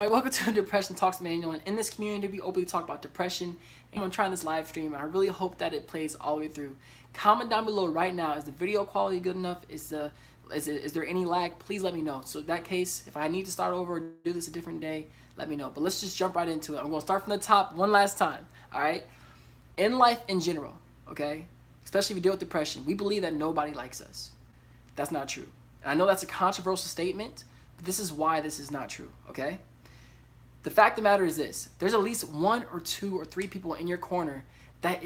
Hi, welcome to Depression Talks Manual. And in this community, we openly talk about depression. And I'm trying this live stream, and I really hope that it plays all the way through. Comment down below right now: is the video quality good enough? Is there any lag? Please let me know. So in that case, if I need to start over or do this a different day, let me know. But let's just jump right into it. I'm gonna start from the top one last time. All right. In life in general, okay, especially if you deal with depression, we believe that nobody likes us. That's not true. And I know that's a controversial statement, but this is why this is not true. Okay. The fact of the matter is this: there's at least one or two or three people in your corner that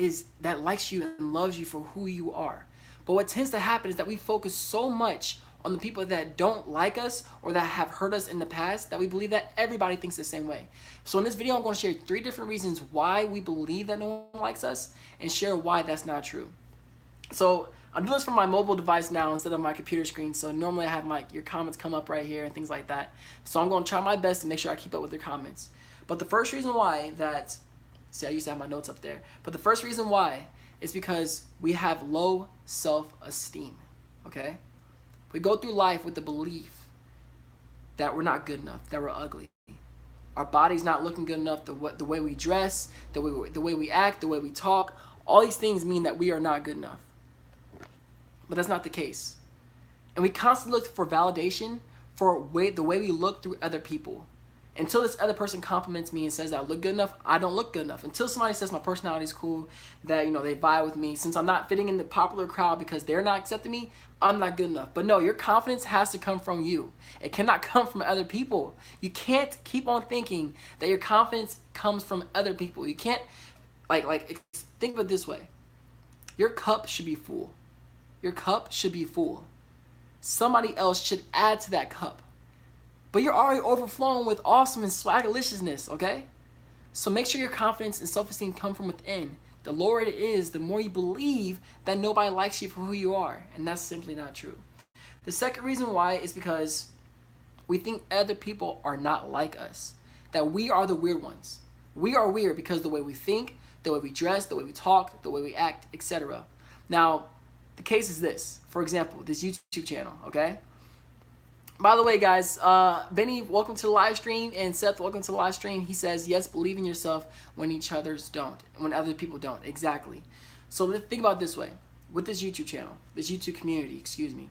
likes you and loves you for who you are. But what tends to happen is that we focus so much on the people that don't like us or that have hurt us in the past that we believe that everybody thinks the same way. So in this video, I'm going to share 3 different reasons why we believe that no one likes us and share why that's not true. So I'm doing this from my mobile device now instead of my computer screen. So normally I have your comments come up right here and things like that. So I'm going to try my best to make sure I keep up with your comments. But the first reason why see, I used to have my notes up there. But the first reason why is because we have low self-esteem, okay? We go through life with the belief that we're not good enough, that we're ugly. Our body's not looking good enough, the way we dress, the way we act, the way we talk. All these things mean that we are not good enough. But that's not the case. And we constantly look for validation for the way we look through other people. Until this other person compliments me and says that I look good enough, I don't look good enough. Until somebody says my personality is cool, that they vibe with me, since I'm not fitting in the popular crowd because they're not accepting me, I'm not good enough. But no, your confidence has to come from you. It cannot come from other people. You can't keep on thinking that your confidence comes from other people. You can't think of it this way. Your cup should be full. Your cup should be full. Somebody else should add to that cup. But you're already overflowing with awesome and swagalicious, okay? So make sure your confidence and self-esteem come from within. The lower it is, the more you believe that nobody likes you for who you are. And that's simply not true. The second reason why is because we think other people are not like us. That we are the weird ones. We are weird because of the way we think, the way we dress, the way we talk, the way we act, etc. Now, the case is this. For example, this YouTube channel, okay? By the way, guys, Benny, welcome to the live stream, and Seth, welcome to the live stream. He says, yes, believe in yourself when when other people don't. Exactly. So let's think about it this way. With this YouTube channel, this YouTube community, excuse me,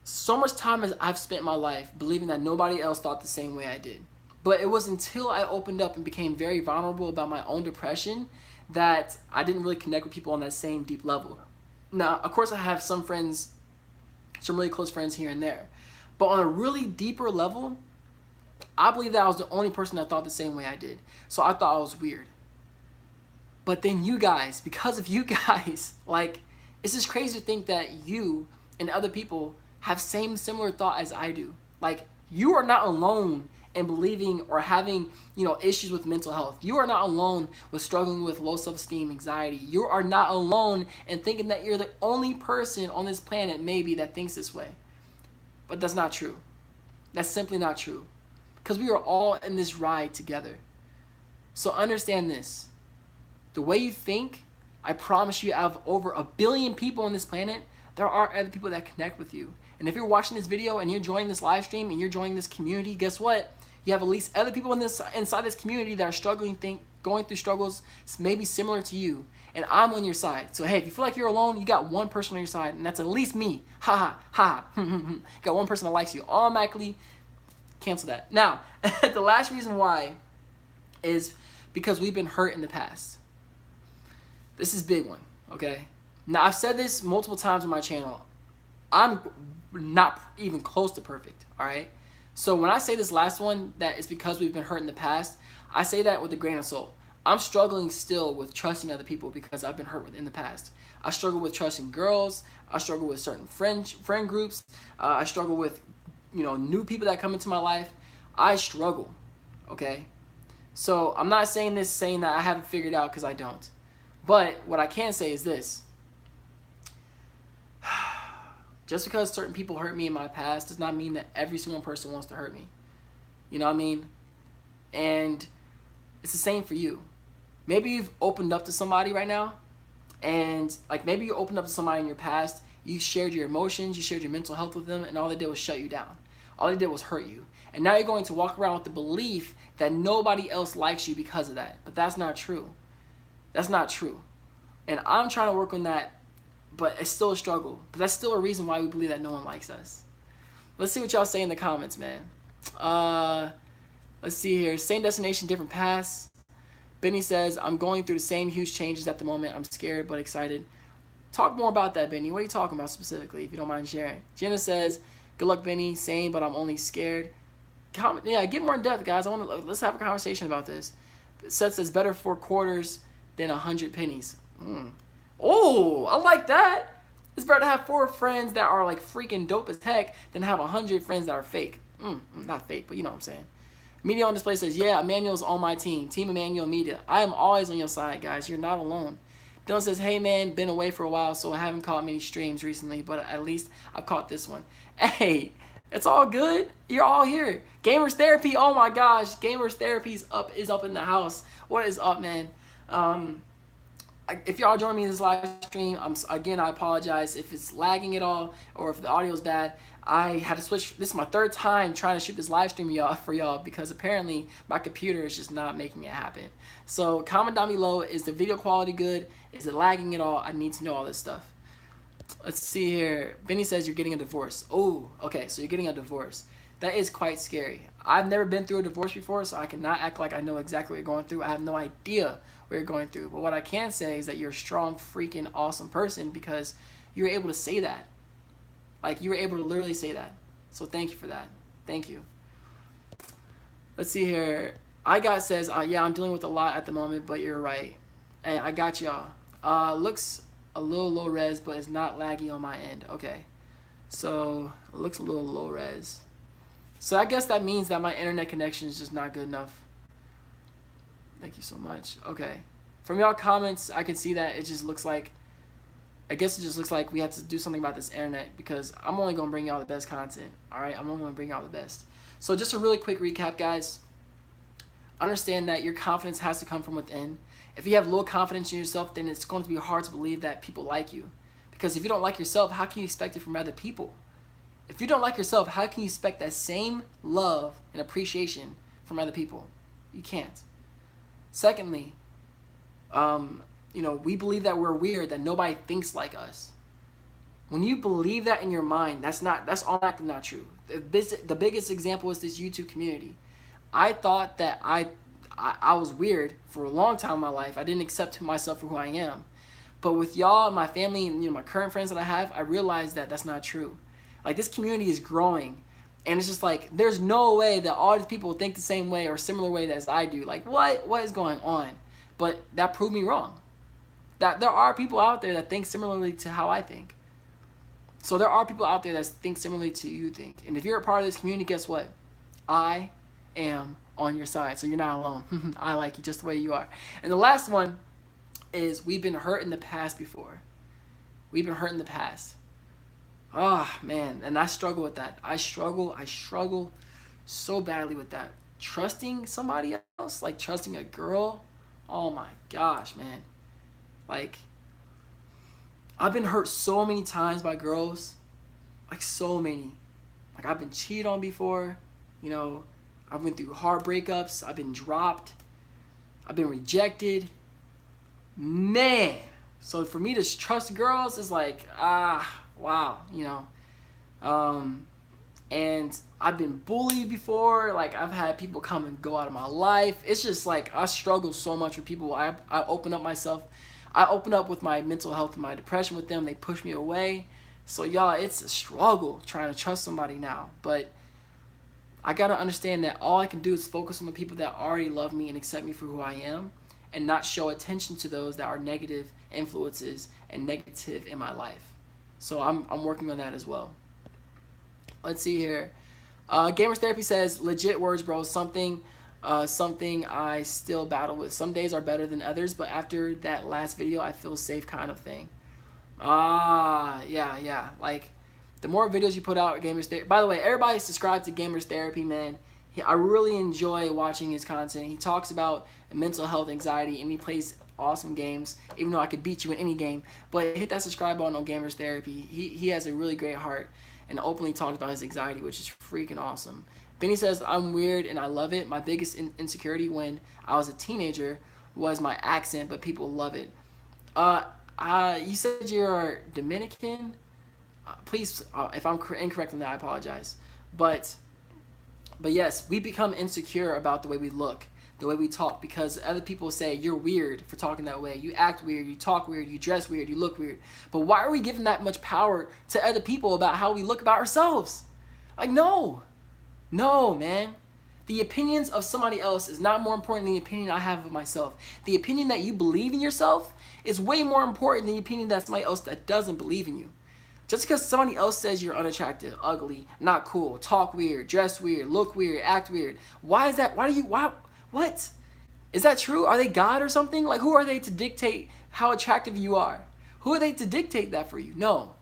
so much time as I've spent my life believing that nobody else thought the same way I did. But it was until I opened up and became very vulnerable about my own depression that I didn't really connect with people on that same deep level. Now, of course, I have some friends, some really close friends here and there. But on a really deeper level, I believe that I was the only person that thought the same way I did. So I thought I was weird. But then you guys, because of you guys, it's just crazy to think that you and other people have similar thought as I do. You are not alone in believing or having, issues with mental health. You are not alone with struggling with low self-esteem, anxiety. You are not alone in thinking that you're the only person on this planet maybe that thinks this way. But that's not true. That's simply not true. Because we are all in this ride together. So understand this. The way you think, I promise you, out of over 1 billion people on this planet, there are other people that connect with you. And if you're watching this video and you're joining this live stream and you're joining this community, guess what? You have at least other people inside this community that are going through struggles maybe similar to you. And I'm on your side. So hey, if you feel like you're alone, you got one person on your side, and that's at least me. Ha ha ha. You got one person that likes you. Automatically cancel that. Now, the last reason why is because we've been hurt in the past. This is a big one, okay? Now, I've said this multiple times on my channel. I'm not even close to perfect, all right? So when I say this last one, that it's because we've been hurt in the past, I say that with a grain of salt. I'm struggling still with trusting other people because I've been hurt in the past. I struggle with trusting girls. I struggle with certain friend groups. I struggle with, new people that come into my life. I struggle, okay? So I'm not saying that I haven't figured it out, because I don't. But what I can say is this. Just because certain people hurt me in my past does not mean that every single person wants to hurt me. You know what I mean? And it's the same for you. Maybe you've opened up to somebody right now, and maybe you opened up to somebody in your past, you shared your emotions, you shared your mental health with them, and all they did was shut you down. All they did was hurt you. And now you're going to walk around with the belief that nobody else likes you because of that. But that's not true. That's not true. And I'm trying to work on that, but it's still a struggle. But that's still a reason why we believe that no one likes us. Let's see what y'all say in the comments, man. Let's see here. Same destination, different paths. Benny says, I'm going through the same huge changes at the moment. I'm scared but excited. Talk more about that, Benny. What are you talking about specifically, if you don't mind sharing? Jenna says, good luck, Benny. Same, but I'm only scared. Yeah, get more in depth, guys. Let's have a conversation about this. Seth says, better 4 quarters than 100 pennies. Oh, I like that. It's better to have 4 friends that are like freaking dope as heck than have 100 friends that are fake. Not fake, but you know what I'm saying. Media on Display says, yeah, Emmanuel's on my team. Team Emmanuel Media. I am always on your side, guys. You're not alone. Dylan says, hey, man, been away for a while, so I haven't caught many streams recently, but at least I've caught this one. Hey, it's all good. You're all here. Gamers Therapy, oh my gosh. Gamers Therapy is up in the house. What is up, man? If y'all join me in this live stream, again, I apologize if it's lagging at all or if the audio is bad. I had to switch. This is my 3rd time trying to shoot this live stream for y'all because apparently my computer is just not making it happen. So comment down below, is the video quality good? Is it lagging at all? I need to know all this stuff. Let's see here. Benny says you're getting a divorce. Oh, okay, so you're getting a divorce. That is quite scary. I've never been through a divorce before, so I cannot act like I know exactly what you're going through. I have no idea what you're going through. But what I can say is that you're a strong, freaking awesome person because you're able to say that. Like, you were able to literally say that. So thank you for that. Thank you. Let's see here. I got says, yeah, I'm dealing with a lot at the moment, but you're right. Hey, I got y'all. Looks a little low res, but it's not laggy on my end. Okay. So, it looks a little low res. So, I guess that means that my internet connection is just not good enough. Thank you so much. Okay. From y'all comments, I can see that it just looks like, I guess it just looks like we have to do something about this internet because I'm only going to bring y'all the best content. Alright? I'm only going to bring y'all the best. So, just a really quick recap, guys. Understand that your confidence has to come from within. If you have low confidence in yourself, then it's going to be hard to believe that people like you. Because if you don't like yourself, how can you expect it from other people? If you don't like yourself, how can you expect that same love and appreciation from other people? You can't. Secondly, we believe that we're weird, that nobody thinks like us. When you believe that in your mind, that's automatically not true. The biggest example is this YouTube community. I thought that I was weird for a long time in my life. I didn't accept myself for who I am. But with y'all, my family, and my current friends that I have, I realized that that's not true. Like, this community is growing. And it's just like, there's no way that all these people think the same way or similar way as I do. Like, what is going on? But that proved me wrong. That there are people out there that think similarly to how I think. So there are people out there that think similarly to you think. And if you're a part of this community, guess what? I am on your side, so you're not alone. I like you just the way you are. And the last one is we've been hurt in the past before. We've been hurt in the past. Man, and I struggle with that. I struggle so badly with that. Trusting somebody else, like trusting a girl, oh my gosh, man. Like, I've been hurt so many times by girls, like so many. Like, I've been cheated on before, I've been through hard breakups. I've been dropped. I've been rejected. Man. So for me to trust girls is like, wow, and I've been bullied before. Like, I've had people come and go out of my life. It's just like, I struggle so much with people. I open up myself. I open up with my mental health and my depression with them. They push me away. So y'all, it's a struggle trying to trust somebody now. But I gotta understand that all I can do is focus on the people that already love me and accept me for who I am, and not show attention to those that are negative influences and negative in my life. So I'm working on that as well. Let's see here. Gamers Therapy says, legit words, bro. Something I still battle with. Some days are better than others, but after that last video, I feel safe, kind of thing. Yeah. Like, the more videos you put out, Gamers Therapy. By the way, everybody subscribe to Gamers Therapy, man. I really enjoy watching his content. He talks about mental health, anxiety, and he plays awesome games, even though I could beat you in any game. But hit that subscribe button on Gamers Therapy. He has a really great heart. and openly talks about his anxiety, which is freaking awesome. Benny says, I'm weird and I love it. My biggest insecurity when I was a teenager was my accent, but people love it. Uh, you said you're Dominican. Please, if I'm incorrect on that, I apologize. But yes, we become insecure about the way we look, the way we talk, because other people say you're weird for talking that way. You act weird, you talk weird, you dress weird, you look weird. But why are we giving that much power to other people about how we look about ourselves? Like, no, man. The opinions of somebody else is not more important than the opinion I have of myself. The opinion that you believe in yourself is way more important than the opinion that somebody else that doesn't believe in you. Just because somebody else says you're unattractive, ugly, not cool, talk weird, dress weird, look weird, act weird, why is that? What? Is that true? Are they God or something? Like, who are they to dictate how attractive you are? Who are they to dictate that for you? No.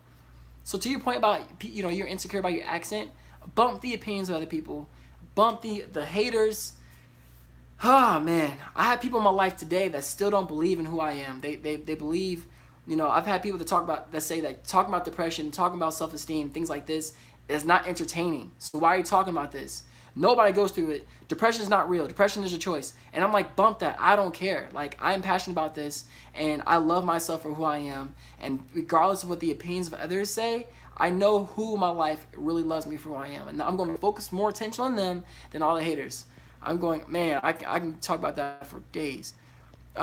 So to your point about, you're insecure about your accent, bump the opinions of other people, bump the haters. Oh, man. I have people in my life today that still don't believe in who I am. They believe... I've had people that say that talking about depression, talking about self-esteem, things like this is not entertaining. So why are you talking about this? Nobody goes through it. Depression is not real. Depression is a choice. And I'm like, bump that. I don't care. Like, I'm passionate about this, and I love myself for who I am. And regardless of what the opinions of others say, I know who in my life really loves me for who I am. And I'm going to focus more attention on them than all the haters. I'm going, man, I can talk about that for days.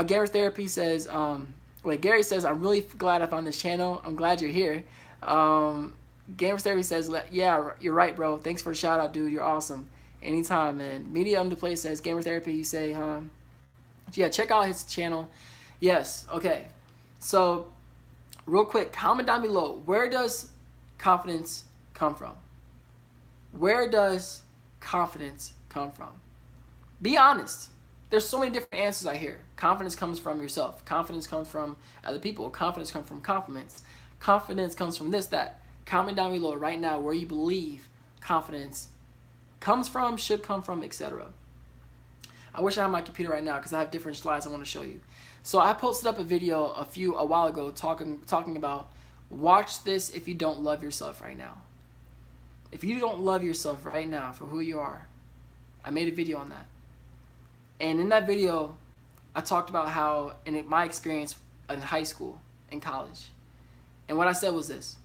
Gareth Therapy says, Gary says, I'm really glad I found this channel. I'm glad you're here. Gamer Therapy says, yeah, you're right, bro. Thanks for the shout out, dude. You're awesome. Anytime, man. Media on the Play says, Gamer Therapy, you say, yeah, check out his channel. Yes, okay. So, real quick, comment down below. Where does confidence come from? Where does confidence come from? Be honest. There's so many different answers I hear. Confidence comes from yourself. Confidence comes from other people. Confidence comes from compliments. Confidence comes from this, that. Comment down below right now where you believe confidence comes from, should come from, etc. I wish I had my computer right now because I have different slides I want to show you. So I posted up a video a while ago talking about watch this if you don't love yourself right now. If you don't love yourself right now for who you are, I made a video on that. And in that video, I talked about how, in my experience in high school and college, and what I said was this.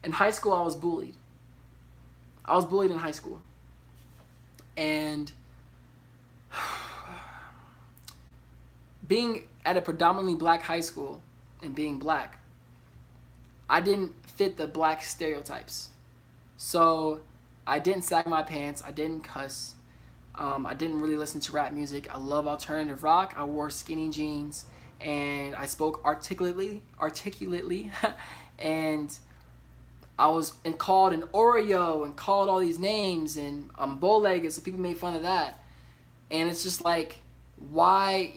In high school, I was bullied. I was bullied in high school. And being at a predominantly black high school and being black, I didn't fit the black stereotypes. So I didn't sag my pants. I didn't cuss. I didn't really listen to rap music. I love alternative rock. I wore skinny jeans, and I spoke articulately, and I was called an Oreo and called all these names, and I'm bow-legged, so people made fun of that. And it's just like, why,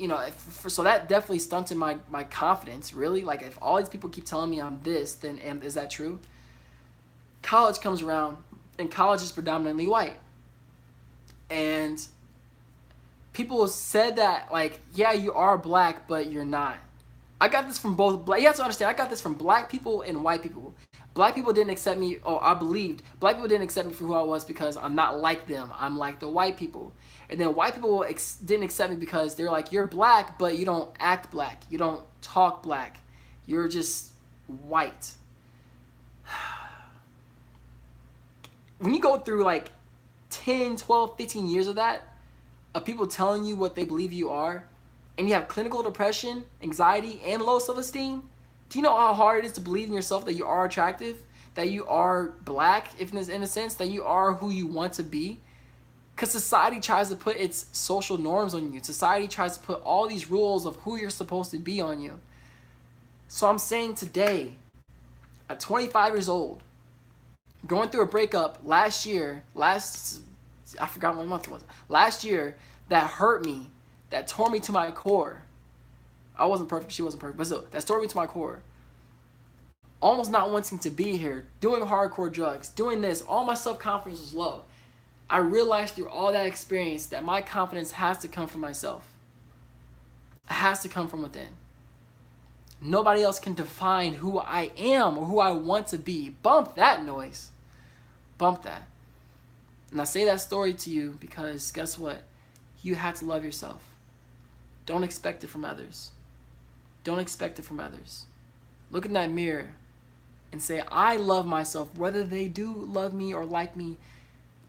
so that definitely stunted my confidence, really. Like, if all these people keep telling me I'm this, then is that true? College comes around, and college is predominantly white. And people said that, like, yeah, you are black, but you're not. I got this from both black. You have to understand, I got this from black people and white people. Black people didn't accept me, I believed. Black people didn't accept me for who I was because I'm not like them. I'm like the white people. And then white people didn't accept me because they're like, you're black, but you don't act black. You don't talk black. You're just white. When you go through, like, 10, 12, 15 years of that, of people telling you what they believe you are, and you have clinical depression, anxiety, and low self-esteem, do you know how hard it is to believe in yourself that you are attractive, that you are black, if in a sense, that you are who you want to be? Because society tries to put its social norms on you. Society tries to put all these rules of who you're supposed to be on you. So I'm saying today, at 25 years old, going through a breakup I forgot what month it was. Last year, that hurt me, that tore me to my core. I wasn't perfect, she wasn't perfect, but still, that tore me to my core. Almost not wanting to be here, doing hardcore drugs, doing this, all my self-confidence was low. I realized through all that experience that my confidence has to come from myself. It has to come from within. Nobody else can define who I am or who I want to be. Bump that noise. Bump that. And I say that story to you because guess what? You have to love yourself. Don't expect it from others. Don't expect it from others. Look in that mirror and say, I love myself. Whether they do love me or like me,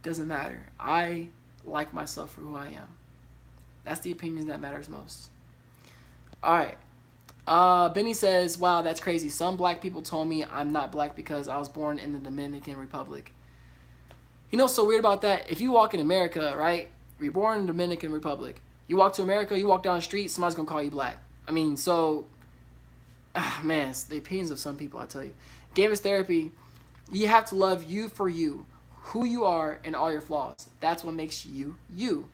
doesn't matter. I like myself for who I am. That's the opinion that matters most. All right. Benny says, wow, that's crazy. Some black people told me I'm not black because I was born in the Dominican Republic. You know what's so weird about that? If you walk in America, right? You're born in the Dominican Republic. You walk to America, you walk down the street, somebody's going to call you black. I mean, so, man, it's the opinions of some people, I tell you. Gamers therapy, you have to love you for you, who you are, and all your flaws. That's what makes you, you.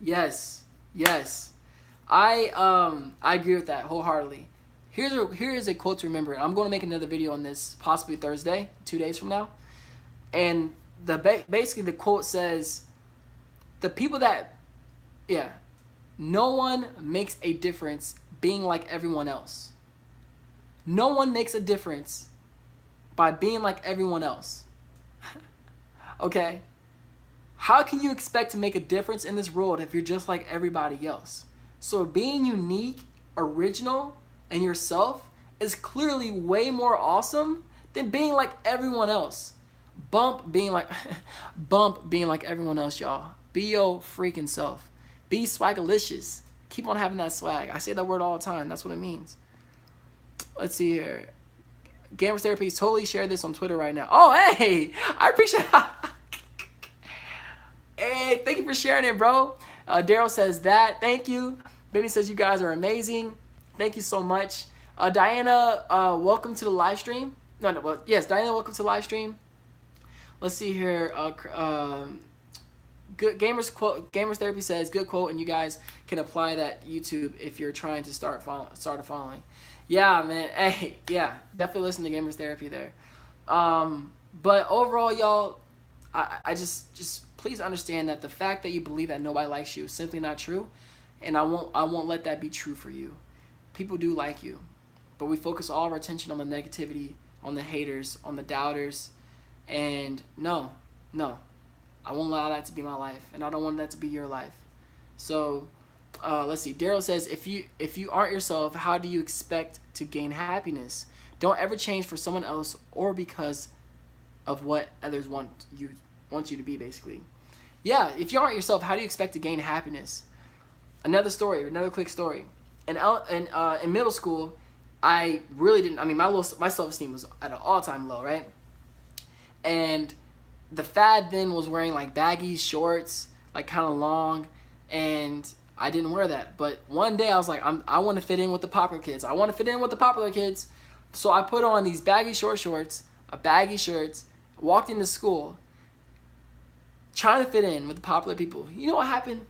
Yes, yes. I agree with that wholeheartedly. Here's a quote to remember. I'm going to make another video on this possibly Thursday, 2 days from now. And basically the quote says, the people that, no one makes a difference being like everyone else. No one makes a difference by being like everyone else. Okay? How can you expect to make a difference in this world if you're just like everybody else? So being unique, original, and yourself is clearly way more awesome than being like everyone else. Bump being like everyone else, y'all. Be your freaking self. Be swagalicious. Keep on having that swag. I say that word all the time. That's what it means. Let's see here. Gamers Therapy totally share this on Twitter right now. Oh, hey! I appreciate it. Hey, thank you for sharing it, bro. Daryl says that. Thank you. Benny says you guys are amazing. Thank you so much. Diana, welcome to the live stream. Yes, Diana, welcome to the live stream. Let's see here. Good Gamers Therapy says good quote, and you guys can apply that YouTube if you're trying to start a following. Yeah, man. Hey, yeah, definitely listen to Gamers Therapy there. But overall, y'all, I just please understand that the fact that you believe that nobody likes you is simply not true, and I won't let that be true for you. People do like you, but we focus all of our attention on the negativity, on the haters, on the doubters, and no, I won't allow that to be my life, and I don't want that to be your life. So, let's see. Daryl says, if you aren't yourself, how do you expect to gain happiness? Don't ever change for someone else or because of what others want you to be, basically. Yeah, if you aren't yourself, how do you expect to gain happiness? Another quick story. In middle school, I really didn't. I mean, my self-esteem was at an all-time low, right? And the fad then was wearing like baggy shorts, like kind of long, and I didn't wear that. But one day I was like, I want to fit in with the popular kids. I want to fit in with the popular kids. So I put on these baggy shorts, a baggy shirts, walked into school, trying to fit in with the popular people. You know what happened?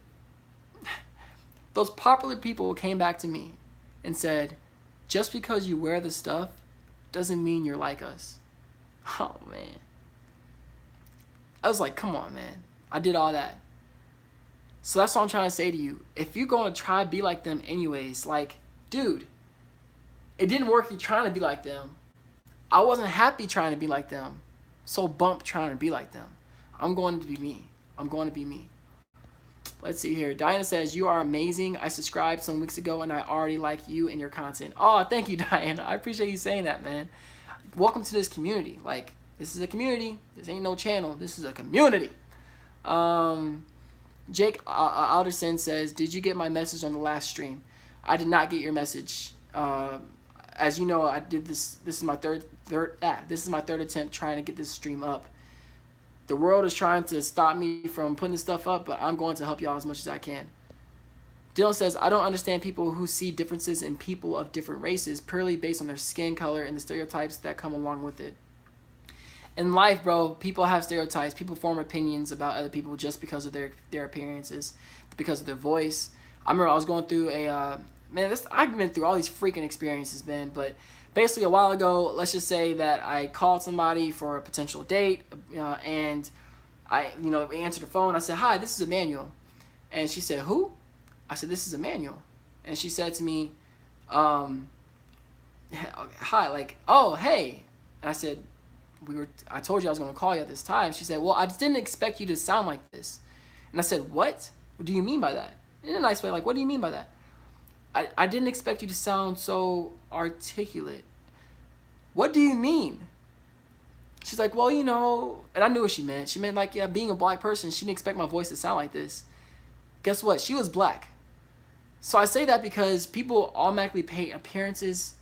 Those popular people came back to me and said, just because you wear the stuff doesn't mean you're like us. Oh, man. I was like, come on, man. I did all that. So that's what I'm trying to say to you. If you're going to try to be like them anyways, like, dude, it didn't work you trying to be like them. I wasn't happy trying to be like them. So bump trying to be like them. I'm going to be me. I'm going to be me. Let's see here. Diana says, you are amazing. I subscribed some weeks ago and I already like you and your content. Oh, thank you, Diana. I appreciate you saying that, man. Welcome to this community. Like, this is a community. This ain't no channel. This is a community. Jake Alderson says, did you get my message on the last stream? I did not get your message. As you know, I did this. This is my third attempt trying to get this stream up. The world is trying to stop me from putting this stuff up, but I'm going to help y'all as much as I can. Dylan says, I don't understand people who see differences in people of different races purely based on their skin color and the stereotypes that come along with it. In life, bro, people have stereotypes. People form opinions about other people just because of their appearances, because of their voice. I remember I was going through I've been through all these freaking experiences, man, but basically a while ago, let's just say that I called somebody for a potential date, and I answered the phone. I said, hi, this is Emmanuel. And she said, who? I said, this is Emmanuel. And she said to me, um, hi, like, oh, hey. And I said, I told you I was going to call you at this time. She said, well, I just didn't expect you to sound like this. And I said, what? What do you mean by that? In a nice way, like, what do you mean by that? I didn't expect you to sound so articulate. What do you mean? She's like, well, you know, and I knew what she meant. She meant like, yeah, being a black person, she didn't expect my voice to sound like this. Guess what? She was black. So I say that because people automatically paint appearances,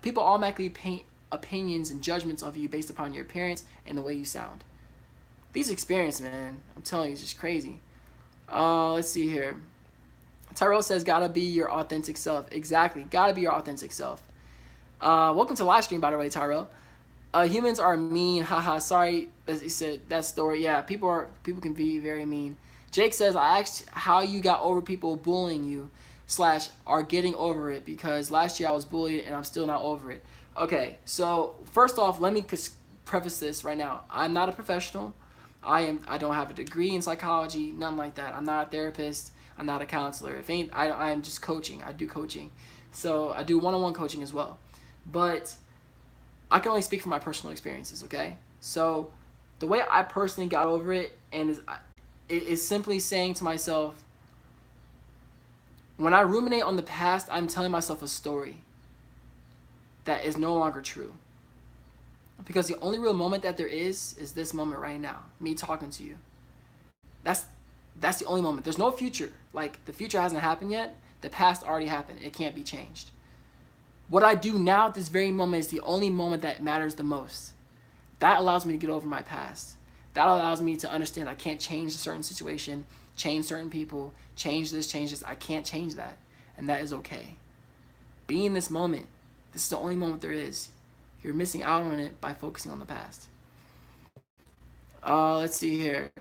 people automatically paint opinions and judgments of you based upon your appearance and the way you sound. These experiences, man, I'm telling you, it's just crazy. Let's see here. Tyrell says, gotta be your authentic self. Exactly, gotta be your authentic self. Welcome to live stream, by the way, Tyrell. Humans are mean, haha. Sorry, as he said that story. Yeah, people can be very mean. Jake says, I asked how you got over people bullying you / are getting over it, because last year I was bullied and I'm still not over it. Okay, so first off, let me preface this right now. I'm not a professional. I don't have a degree in psychology, nothing like that. I'm not a therapist. I'm not a counselor. If ain't, I am just coaching. I do coaching. So I do one-on-one coaching as well. But I can only speak from my personal experiences, okay? So the way I personally got over it is simply saying to myself, when I ruminate on the past, I'm telling myself a story that is no longer true. Because the only real moment that there is this moment right now, me talking to you. That's the only moment. There's no future. Like, the future hasn't happened yet. The past already happened. It can't be changed. What I do now at this very moment is the only moment that matters the most. That allows me to get over my past. That allows me to understand I can't change a certain situation, change certain people, change this. I can't change that. And that is okay. Be in this moment. This is the only moment there is. You're missing out on it by focusing on the past. Let's see here.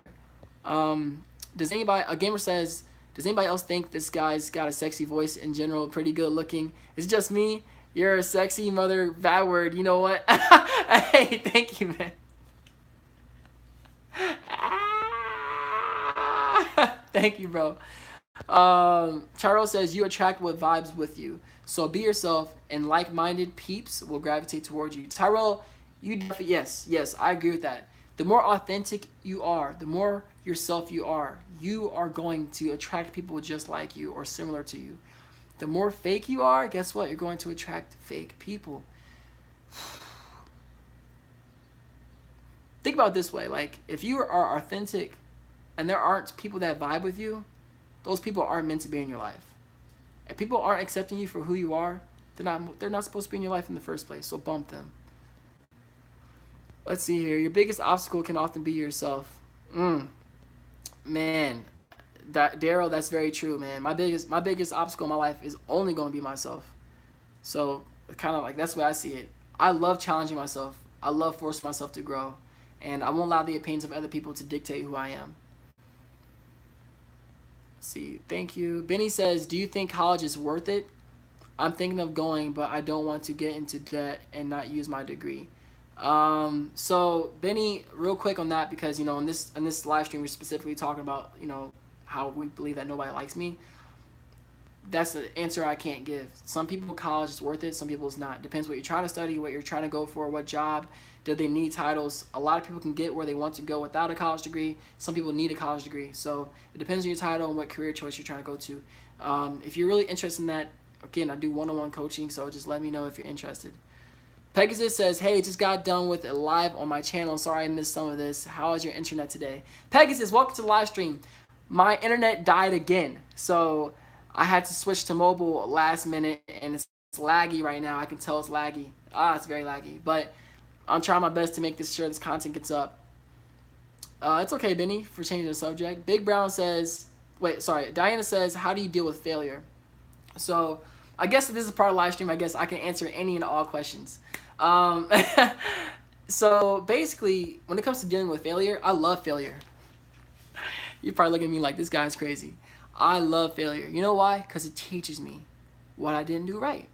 A gamer says, does anybody else think this guy's got a sexy voice in general, pretty good looking? It's just me. You're a sexy mother, bad word. You know what? Hey, thank you, man. Thank you, bro. Charles says, you attract what vibes with you. So be yourself, and like-minded peeps will gravitate towards you. Tyrell, you definitely, yes, I agree with that. The more authentic you are, the more yourself you are going to attract people just like you or similar to you. The more fake you are, guess what? You're going to attract fake people. Think about it this way. Like, if you are authentic and there aren't people that vibe with you, those people aren't meant to be in your life. If people aren't accepting you for who you are, they're not supposed to be in your life in the first place. So bump them. Let's see here. Your biggest obstacle can often be yourself. Man, Daryl, that's very true, man. My biggest obstacle in my life is only going to be myself. So kind of like, that's the way I see it. I love challenging myself. I love forcing myself to grow, and I won't allow the opinions of other people to dictate who I am. See, thank you. Benny says, do you think college is worth it? I'm thinking of going, but I don't want to get into debt and not use my degree. So Benny, real quick on that, because, you know, in this live stream, we're specifically talking about, you know, how we believe that nobody likes me. That's the answer I can't give. Some people, college is worth it. Some people it's not. Depends what you're trying to study, what you're trying to go for, what job. Do they need titles? A lot of people can get where they want to go without a college degree. Some people need a college degree. So it depends on your title and what career choice you're trying to go to. If you're really interested in that, again, I do one-on-one coaching, so just let me know if you're interested. Pegasus says, hey, just got done with it live on my channel. Sorry I missed some of this. How is your internet today? Pegasus, welcome to the live stream. My internet died again, so I had to switch to mobile last minute, and it's laggy right now. I can tell it's laggy. It's very laggy, but I'm trying my best to make sure this content gets up. It's okay, Benny, for changing the subject. Big Brown says, Diana says, how do you deal with failure? So I guess if this is part of the live stream, I guess I can answer any and all questions. So basically, when it comes to dealing with failure, I love failure. You're probably looking at me like, this guy's crazy. I love failure. You know why? Because it teaches me what I didn't do right,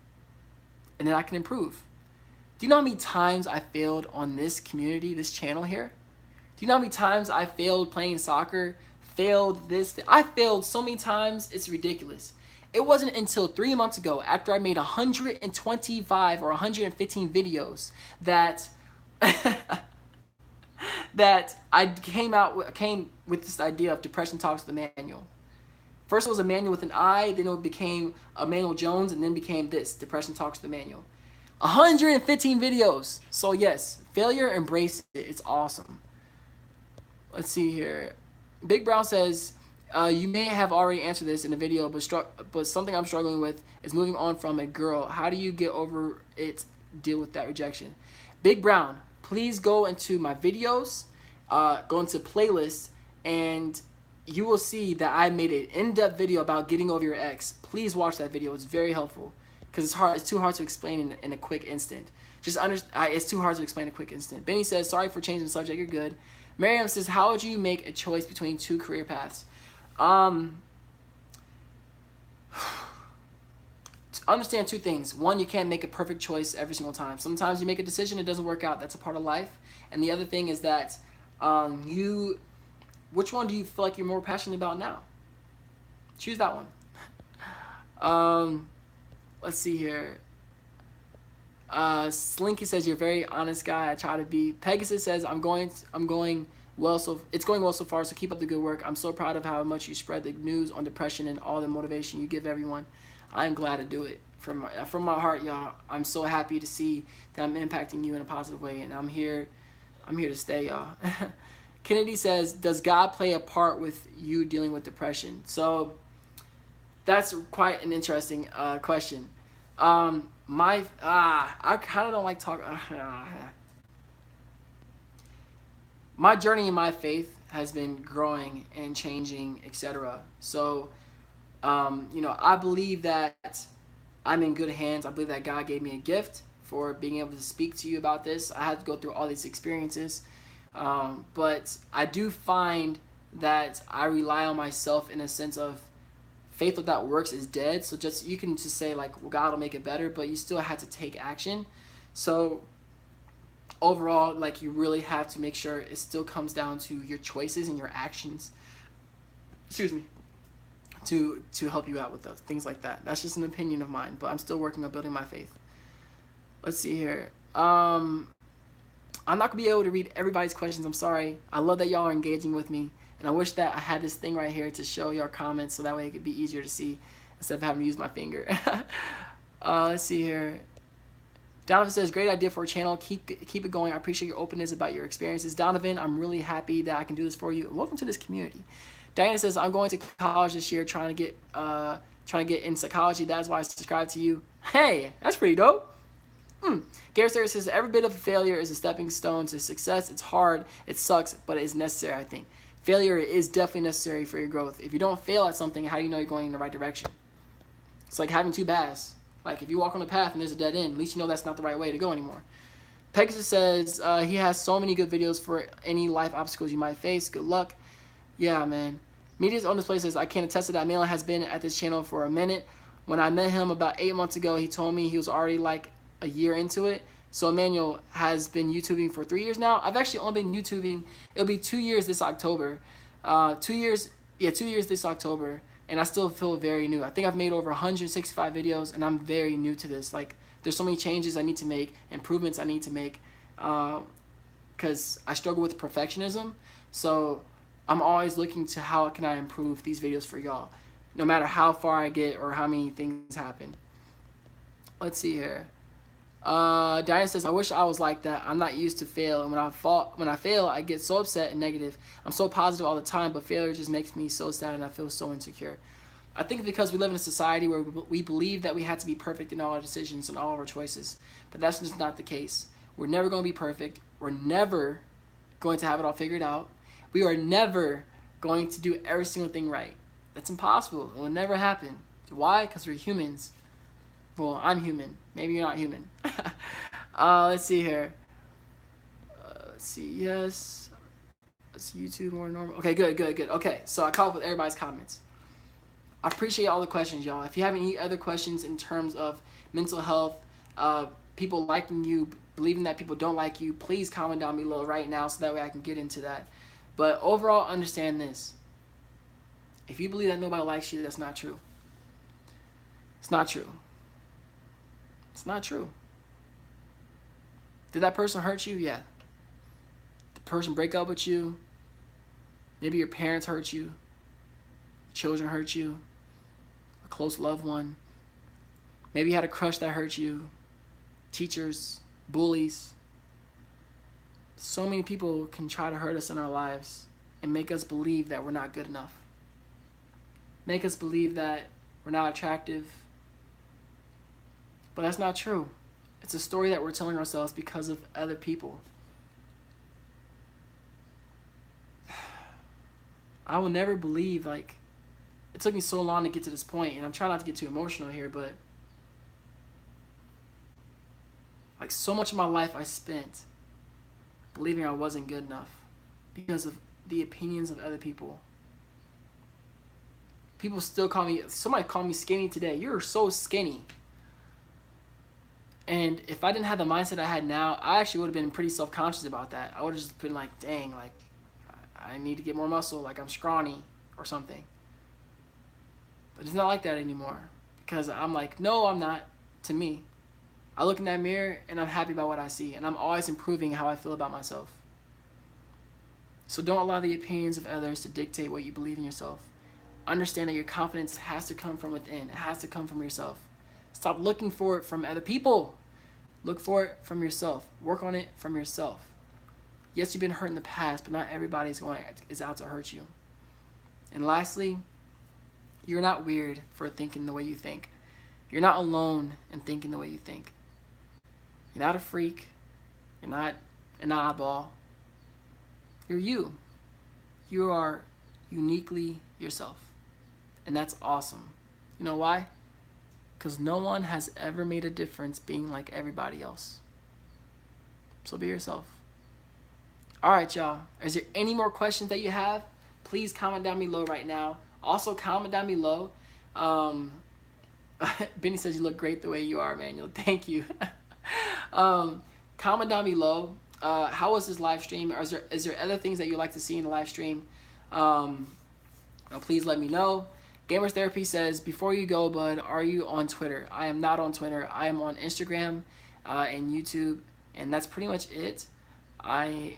and then I can improve. Do you know how many times I failed on this community, this channel here? Do you know how many times I failed playing soccer? I failed so many times, it's ridiculous. It wasn't until 3 months ago, after I made 125 or 115 videos, that that I came with this idea of Depression Talks, the manual. First it was a manual with an I, then it became Emmanuel Jones, and then became this, Depression Talks, the manual. 115 videos. So yes, failure, embrace it. It's awesome. Let's see here. Big Brown says, you may have already answered this in the video, but something I'm struggling with is moving on from a girl. How do you get over it, deal with that rejection? Big Brown, please go into my videos, go into playlists, and you will see that I made an in-depth video about getting over your ex. Please watch that video. It's very helpful because it's too hard to explain in a quick instant. It's too hard to explain in a quick instant. Benny says, sorry for changing the subject. You're good. Miriam says, how would you make a choice between two career paths? Understand two things. One, you can't make a perfect choice every single time. Sometimes you make a decision, it doesn't work out. That's a part of life. And the other thing is that which one do you feel like you're more passionate about now? Choose that one. Let's see here. Slinky says, you're a very honest guy. I try to be. Pegasus says, it's going well so far, so keep up the good work. I'm so proud of how much you spread the news on depression and all the motivation you give everyone. I'm glad to do it from my heart, y'all. I'm so happy to see that I'm impacting you in a positive way, and I'm here to stay, y'all. Kennedy says, does God play a part with you dealing with depression? So that's quite an interesting question. I kind of don't like talking. My journey in my faith has been growing and changing, etc. So, I believe that I'm in good hands. I believe that God gave me a gift for being able to speak to you about this. I had to go through all these experiences. But I do find that I rely on myself in a sense of faith without works is dead. So you can just say like, well, God will make it better, but you still have to take action. So overall, like, you really have to make sure it still comes down to your choices and your actions. Excuse me. To help you out with those things like that. That's just an opinion of mine, but I'm still working on building my faith. Let's see here. I'm not gonna be able to read everybody's questions. I'm sorry. I love that y'all are engaging with me, and I wish that I had this thing right here to show your comments so that way it could be easier to see instead of having to use my finger. Let's see here. Donovan says, great idea for a channel. Keep it going. I appreciate your openness about your experiences. Donovan, I'm really happy that I can do this for you. Welcome to this community. Diana says, I'm going to college this year trying to get in psychology. That's why I subscribe to you. Hey, that's pretty dope. Garrett says, every bit of failure is a stepping stone to success. It's hard, it sucks, but it's necessary, I think. Failure is definitely necessary for your growth. If you don't fail at something, how do you know you're going in the right direction? It's like having two paths. Like, if you walk on a path and there's a dead end, at least you know that's not the right way to go anymore. Pegasus says, he has so many good videos for any life obstacles you might face. Good luck. Yeah, man. Media's on display says, I can attest to that. Malin has been at this channel for a minute. When I met him about 8 months ago, he told me he was already like a year into it. So Emmanuel has been YouTubing for 3 years now. I've actually only been YouTubing. It'll be 2 years this October. 2 years this October. And I still feel very new. I think I've made over 165 videos, and I'm very new to this. Like, there's so many changes I need to make, improvements I need to make, because I struggle with perfectionism. So I'm always looking to how can I improve these videos for y'all, no matter how far I get or how many things happen. Let's see here. Diane says, I wish I was like that. I'm not used to fail, and when I fail, I get so upset and negative. I'm so positive all the time, but failure just makes me so sad, and I feel so insecure. I think because we live in a society where we believe that we have to be perfect in all our decisions and all of our choices, but that's just not the case. We're never going to be perfect. We're never going to have it all figured out. We are never going to do every single thing right. That's impossible. It will never happen. Why? Because we're humans. Well, I'm human. Maybe you're not human. Let's see here. Let's see. Yes. Let's see, YouTube more normal. Okay, good. Okay, so I caught up with everybody's comments. I appreciate all the questions, y'all. If you have any other questions in terms of mental health, people liking you, believing that people don't like you, please comment down below right now so that way I can get into that. But overall, understand this. If you believe that nobody likes you, that's not true. It's not true. It's not true. Did that person hurt you? Yeah. The person break up with you? Maybe your parents hurt you. Children hurt you. A close loved one. Maybe you had a crush that hurt you. Teachers, bullies. So many people can try to hurt us in our lives and make us believe that we're not good enough. Make us believe that we're not attractive. But that's not true. It's a story that we're telling ourselves because of other people. I will never believe, like, it took me so long to get to this point, and I'm trying not to get too emotional here, but like, so much of my life I spent believing I wasn't good enough because of the opinions of other people. People still call me, somebody called me skinny today. You're so skinny. And if I didn't have the mindset I had now, I actually would have been pretty self-conscious about that. I would have just been like, dang, like, I need to get more muscle, like I'm scrawny or something. But it's not like that anymore, because I'm like, no, I'm not, to me. I look in that mirror and I'm happy about what I see, and I'm always improving how I feel about myself. So don't allow the opinions of others to dictate what you believe in yourself. Understand that your confidence has to come from within. It has to come from yourself. Stop looking for it from other people. Look for it from yourself. Work on it from yourself. Yes, you've been hurt in the past, but not everybody is out to hurt you. And lastly, you're not weird for thinking the way you think. You're not alone in thinking the way you think. You're not a freak. You're not an oddball. You're you. You are uniquely yourself. And that's awesome. You know why? Because no one has ever made a difference being like everybody else. So be yourself. All right, y'all. Is there any more questions that you have? Please comment down below right now. Also, comment down below. Benny says you look great the way you are, Manuel. Thank you. Comment down below. How was this live stream? Or is there other things that you'd like to see in the live stream? Please let me know. Gamers Therapy says, before you go, bud, are you on Twitter? I am not on Twitter. I am on Instagram and YouTube, and that's pretty much it. I've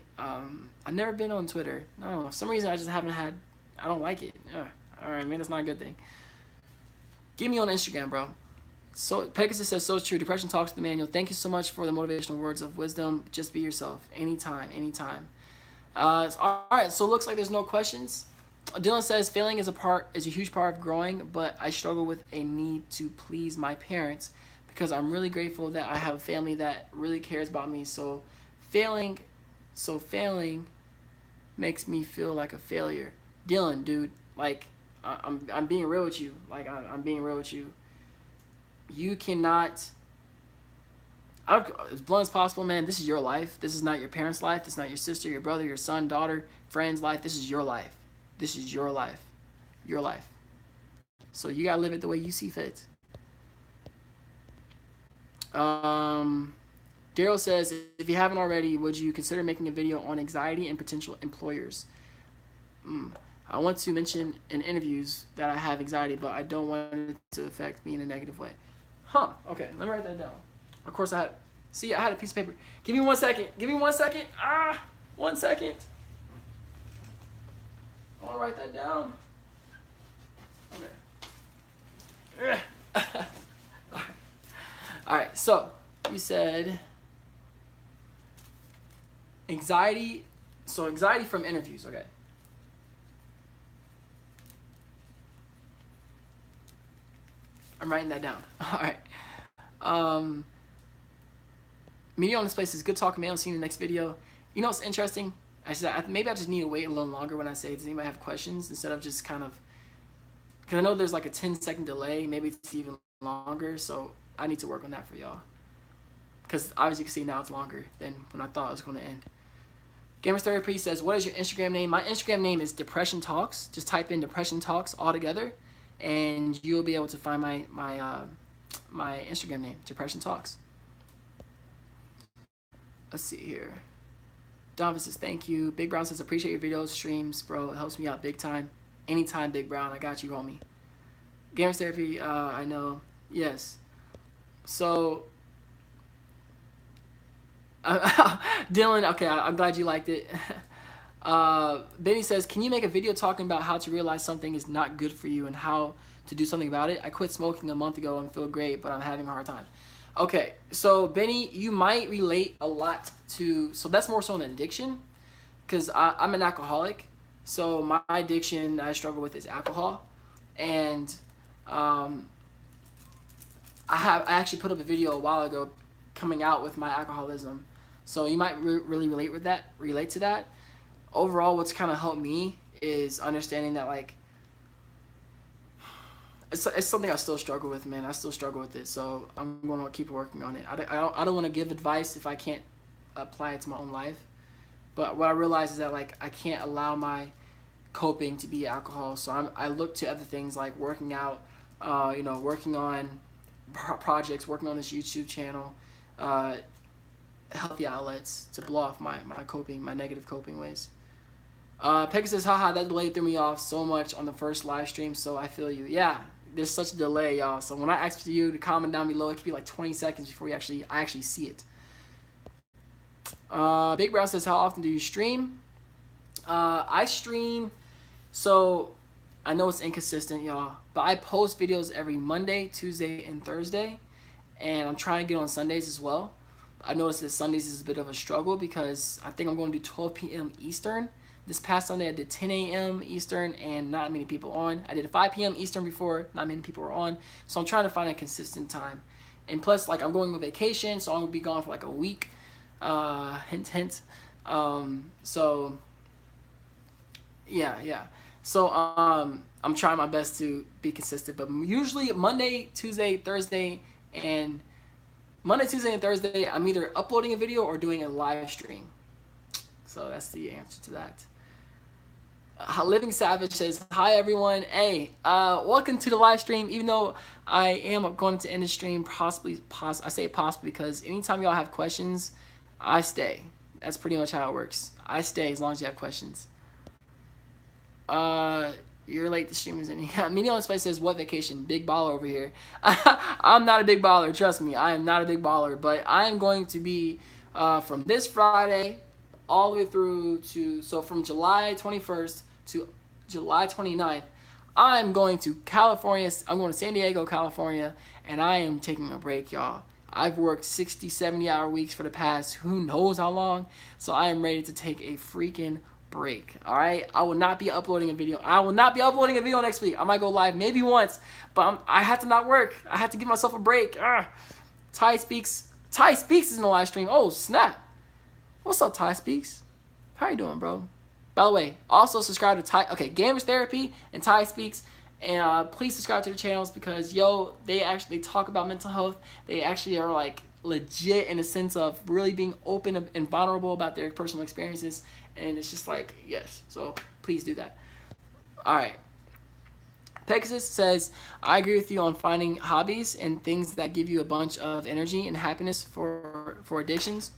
never been on Twitter. No, for some reason I just haven't had. I don't like it. All right, man, that's not a good thing. Get me on Instagram, bro. So Pegasus says, so true. Depression talks to the manual. Thank you so much for the motivational words of wisdom. Just be yourself. Anytime, anytime. All right, so it looks like there's no questions. Dylan says, failing is a huge part of growing, but I struggle with a need to please my parents because I'm really grateful that I have a family that really cares about me. So failing makes me feel like a failure. Dylan, dude, like, I'm being real with you. Like, I'm being real with you. You cannot, as blunt as possible, man, this is your life. This is not your parents' life. This is not your sister, your brother, your son, daughter, friend's life. This is your life. This is your life. Your life. So you gotta live it the way you see fit. Daryl says, if you haven't already, would you consider making a video on anxiety and potential employers? I want to mention in interviews that I have anxiety, but I don't want it to affect me in a negative way. Huh, okay, let me write that down. Of course I had a piece of paper. Give me 1 second. Give me 1 second. 1 second. I want to write that down. Okay. All right, so you said anxiety. So anxiety from interviews, okay. I'm writing that down. All right. Media on this place is good talking, man. I'll see you in the next video. You know what's interesting? Maybe I just need to wait a little longer when I say, does anybody have questions? Instead of just kind of, because I know there's like a 10-second delay. Maybe it's even longer. So I need to work on that for y'all. Because obviously you can see now it's longer than when I thought it was going to end. Gamers Therapy says, what is your Instagram name? My Instagram name is Depression Talks. Just type in Depression Talks all together, and you'll be able to find my Instagram name, Depression Talks. Let's see here. Donovan says, thank you. Big Brown says, appreciate your videos, streams, bro. It helps me out big time. Anytime, Big Brown. I got you, homie. Gamers Therapy, I know. Yes. So, Dylan, okay, I'm glad you liked it. Benny says, can you make a video talking about how to realize something is not good for you and how to do something about it? I quit smoking a month ago and feel great, but I'm having a hard time. Okay, so Benny, you might relate a lot to, so that's more so an addiction, because I'm an alcoholic. So my addiction I struggle with is alcohol. And um, I actually put up a video a while ago coming out with my alcoholism. So you might really relate to that. Overall, what's kind of helped me is understanding that like it's something I still struggle with, man. I still struggle with it, so I'm going to keep working on it. I don't want to give advice if I can't apply it to my own life. But what I realize is that like I can't allow my coping to be alcohol, so I look to other things like working out, working on projects, working on this YouTube channel, uh, healthy outlets to blow off my negative coping ways. Pekka says, haha, that delay threw me off so much on the first live stream, so I feel you. Yeah, there's such a delay, y'all. So when I ask for you to comment down below, it could be like 20 seconds before I actually see it. Big Brown says, how often do you stream? I stream, so I know it's inconsistent, y'all, but I post videos every Monday, Tuesday, and Thursday, and I'm trying to get on Sundays as well. I noticed that Sundays is a bit of a struggle because I think I'm going to do 12 p.m. Eastern. This past Sunday I did 10 a.m. Eastern and not many people on. I did 5 p.m. Eastern before, not many people were on. So I'm trying to find a consistent time. And plus, like, I'm going on vacation, so I'm going to be gone for like a week. Hint, hint. So, yeah. So, I'm trying my best to be consistent. But usually Monday, Tuesday, and Thursday, I'm either uploading a video or doing a live stream. So that's the answer to that. Living Savage says, hi everyone. Hey, welcome to the live stream. Even though I am going to end the stream, I say possibly because anytime y'all have questions, I stay. That's pretty much how it works. I stay as long as you have questions. You're late to streamers. Media on Space says, what vacation? Big baller over here. I'm not a big baller, trust me. I am not a big baller, but I am going to be from this Friday all the way through to, so from July 21st to July 29th, I'm going to California. I'm going to San Diego, California, and I am taking a break, y'all. I've worked 60, 70-hour weeks for the past who knows how long, so I am ready to take a freaking break. All right, I will not be uploading a video. Next week. I might go live maybe once, but I have to not work. I have to give myself a break. Ty Speaks is in the live stream. Oh snap! What's up, Ty Speaks? How you doing, bro? By the way, also subscribe to Gamers Therapy and Ty Speaks, and please subscribe to the channels because they actually talk about mental health. They actually are like legit in the sense of really being open and vulnerable about their personal experiences. And it's just like, yes. So please do that. All right. Pegasus says, I agree with you on finding hobbies and things that give you a bunch of energy and happiness for addictions.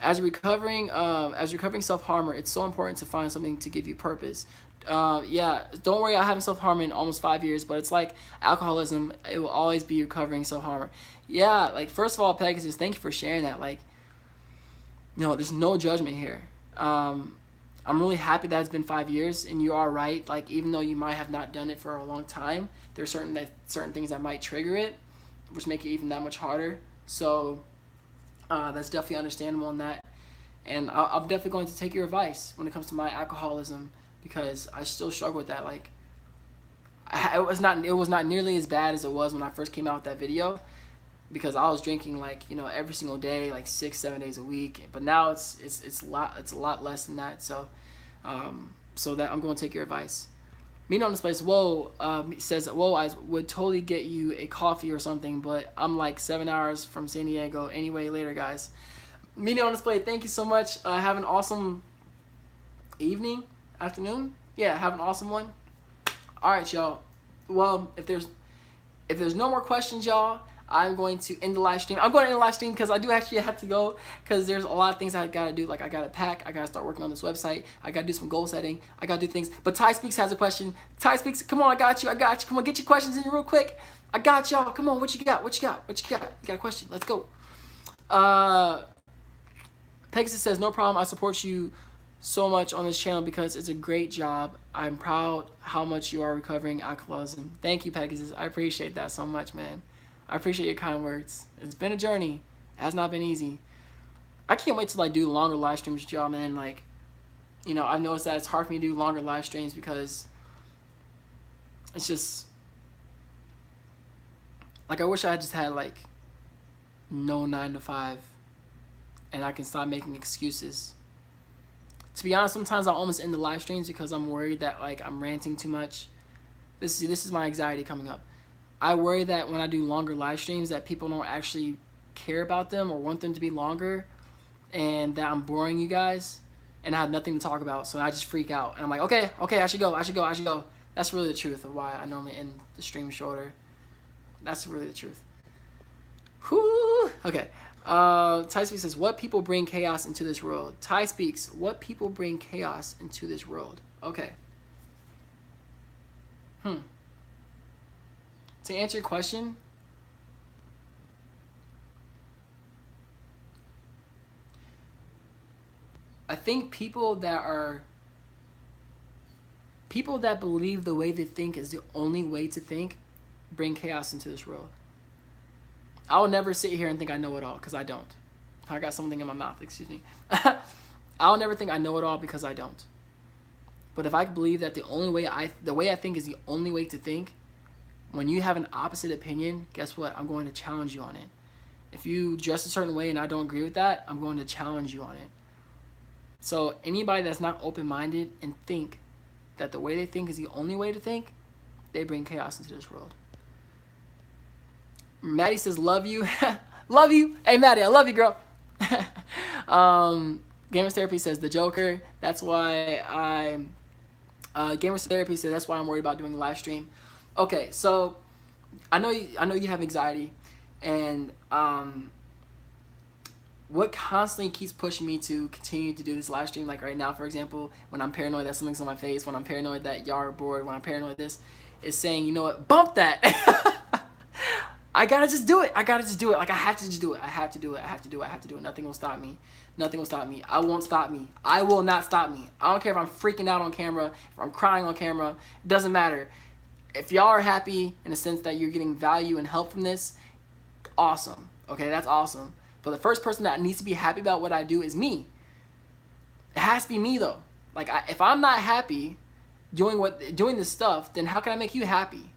As a recovering self-harmer, it's so important to find something to give you purpose. Yeah, don't worry, I haven't self-harmed in almost 5 years, but it's like alcoholism. It will always be recovering self-harmer. Yeah, like, first of all, Pegasus, thank you for sharing that. Like, there's no judgment here. I'm really happy that it's been 5 years, and you are right. Like, even though you might have not done it for a long time, there's certain things that might trigger it, which make it even that much harder. So that's definitely understandable in that. And I'm definitely going to take your advice when it comes to my alcoholism because I still struggle with that. Like, it was not nearly as bad as it was when I first came out with that video, because I was drinking like every single day, like 6-7 days a week. But now it's a lot less than that. So that I'm going to take your advice. Meet on this place. Says whoa, I would totally get you a coffee or something, but I'm like 7 hours from San Diego. Anyway, later guys. Meeting on display. Thank you so much. Have an awesome afternoon. Yeah, have an awesome one. All right, y'all. Well, if there's no more questions, y'all, I'm going to end the live stream. I'm going to end the live stream because I do actually have to go because there's a lot of things I got to do. Like, I got to pack. I got to start working on this website. I got to do some goal setting. I got to do things. But Ty Speaks has a question. Ty Speaks, come on, I got you. Come on, get your questions in real quick. I got y'all. Come on, what you got? What you got? What you got? You got a question? Let's go. Uh, Pegasus says, no problem. I support you so much on this channel because it's a great job. I'm proud how much you are recovering alcoholism. Thank you, Pegasus. I appreciate that so much, man. I appreciate your kind words. It's been a journey. It has not been easy. I can't wait till I do longer live streams with y'all, man. Like, you know, I've noticed that it's hard for me to do longer live streams because it's just, like, I wish I just had, like, no 9 to 5 and I can stop making excuses. To be honest, sometimes I almost end the live streams because I'm worried that, like, I'm ranting too much. This is my anxiety coming up. I worry that when I do longer live streams that people don't actually care about them or want them to be longer, and that I'm boring you guys and I have nothing to talk about, so I just freak out and I'm like, okay, I should go. That's really the truth of why I normally end the stream shorter. That's really the truth. Whew. Okay. Ty Speaks says, what people bring chaos into this world? Ty Speaks, what people bring chaos into this world? Okay. To answer your question, I think people that believe the way they think is the only way to think bring chaos into this world. I will never sit here and think I know it all, because I don't. I got something in my mouth, excuse me. I'll never think I know it all, because I don't. But if I believe that the way I think is the only way to think, when you have an opposite opinion, guess what? I'm going to challenge you on it. If you dress a certain way and I don't agree with that, I'm going to challenge you on it. So anybody that's not open-minded and think that the way they think is the only way to think, they bring chaos into this world. Maddie says, love you. Love you. Hey, Maddie, I love you, girl. Gamers Therapy says, the Joker. That's why Gamers Therapy says, that's why I'm worried about doing a live stream. Okay, so I know you have anxiety, and what constantly keeps pushing me to continue to do this live stream, like right now, for example, when I'm paranoid that something's on my face, when I'm paranoid that y'all are bored, when I'm paranoid this, is saying, you know what, bump that. I gotta just do it. Like, I have to just do it. I have to do it. Nothing will stop me. I won't stop me. I will not stop me. I don't care if I'm freaking out on camera, if I'm crying on camera. It doesn't matter. If y'all are happy in the sense that you're getting value and help from this, awesome. Okay, that's awesome. But the first person that needs to be happy about what I do is me. It has to be me, though. Like, if I'm not happy doing this stuff, then how can I make you happy,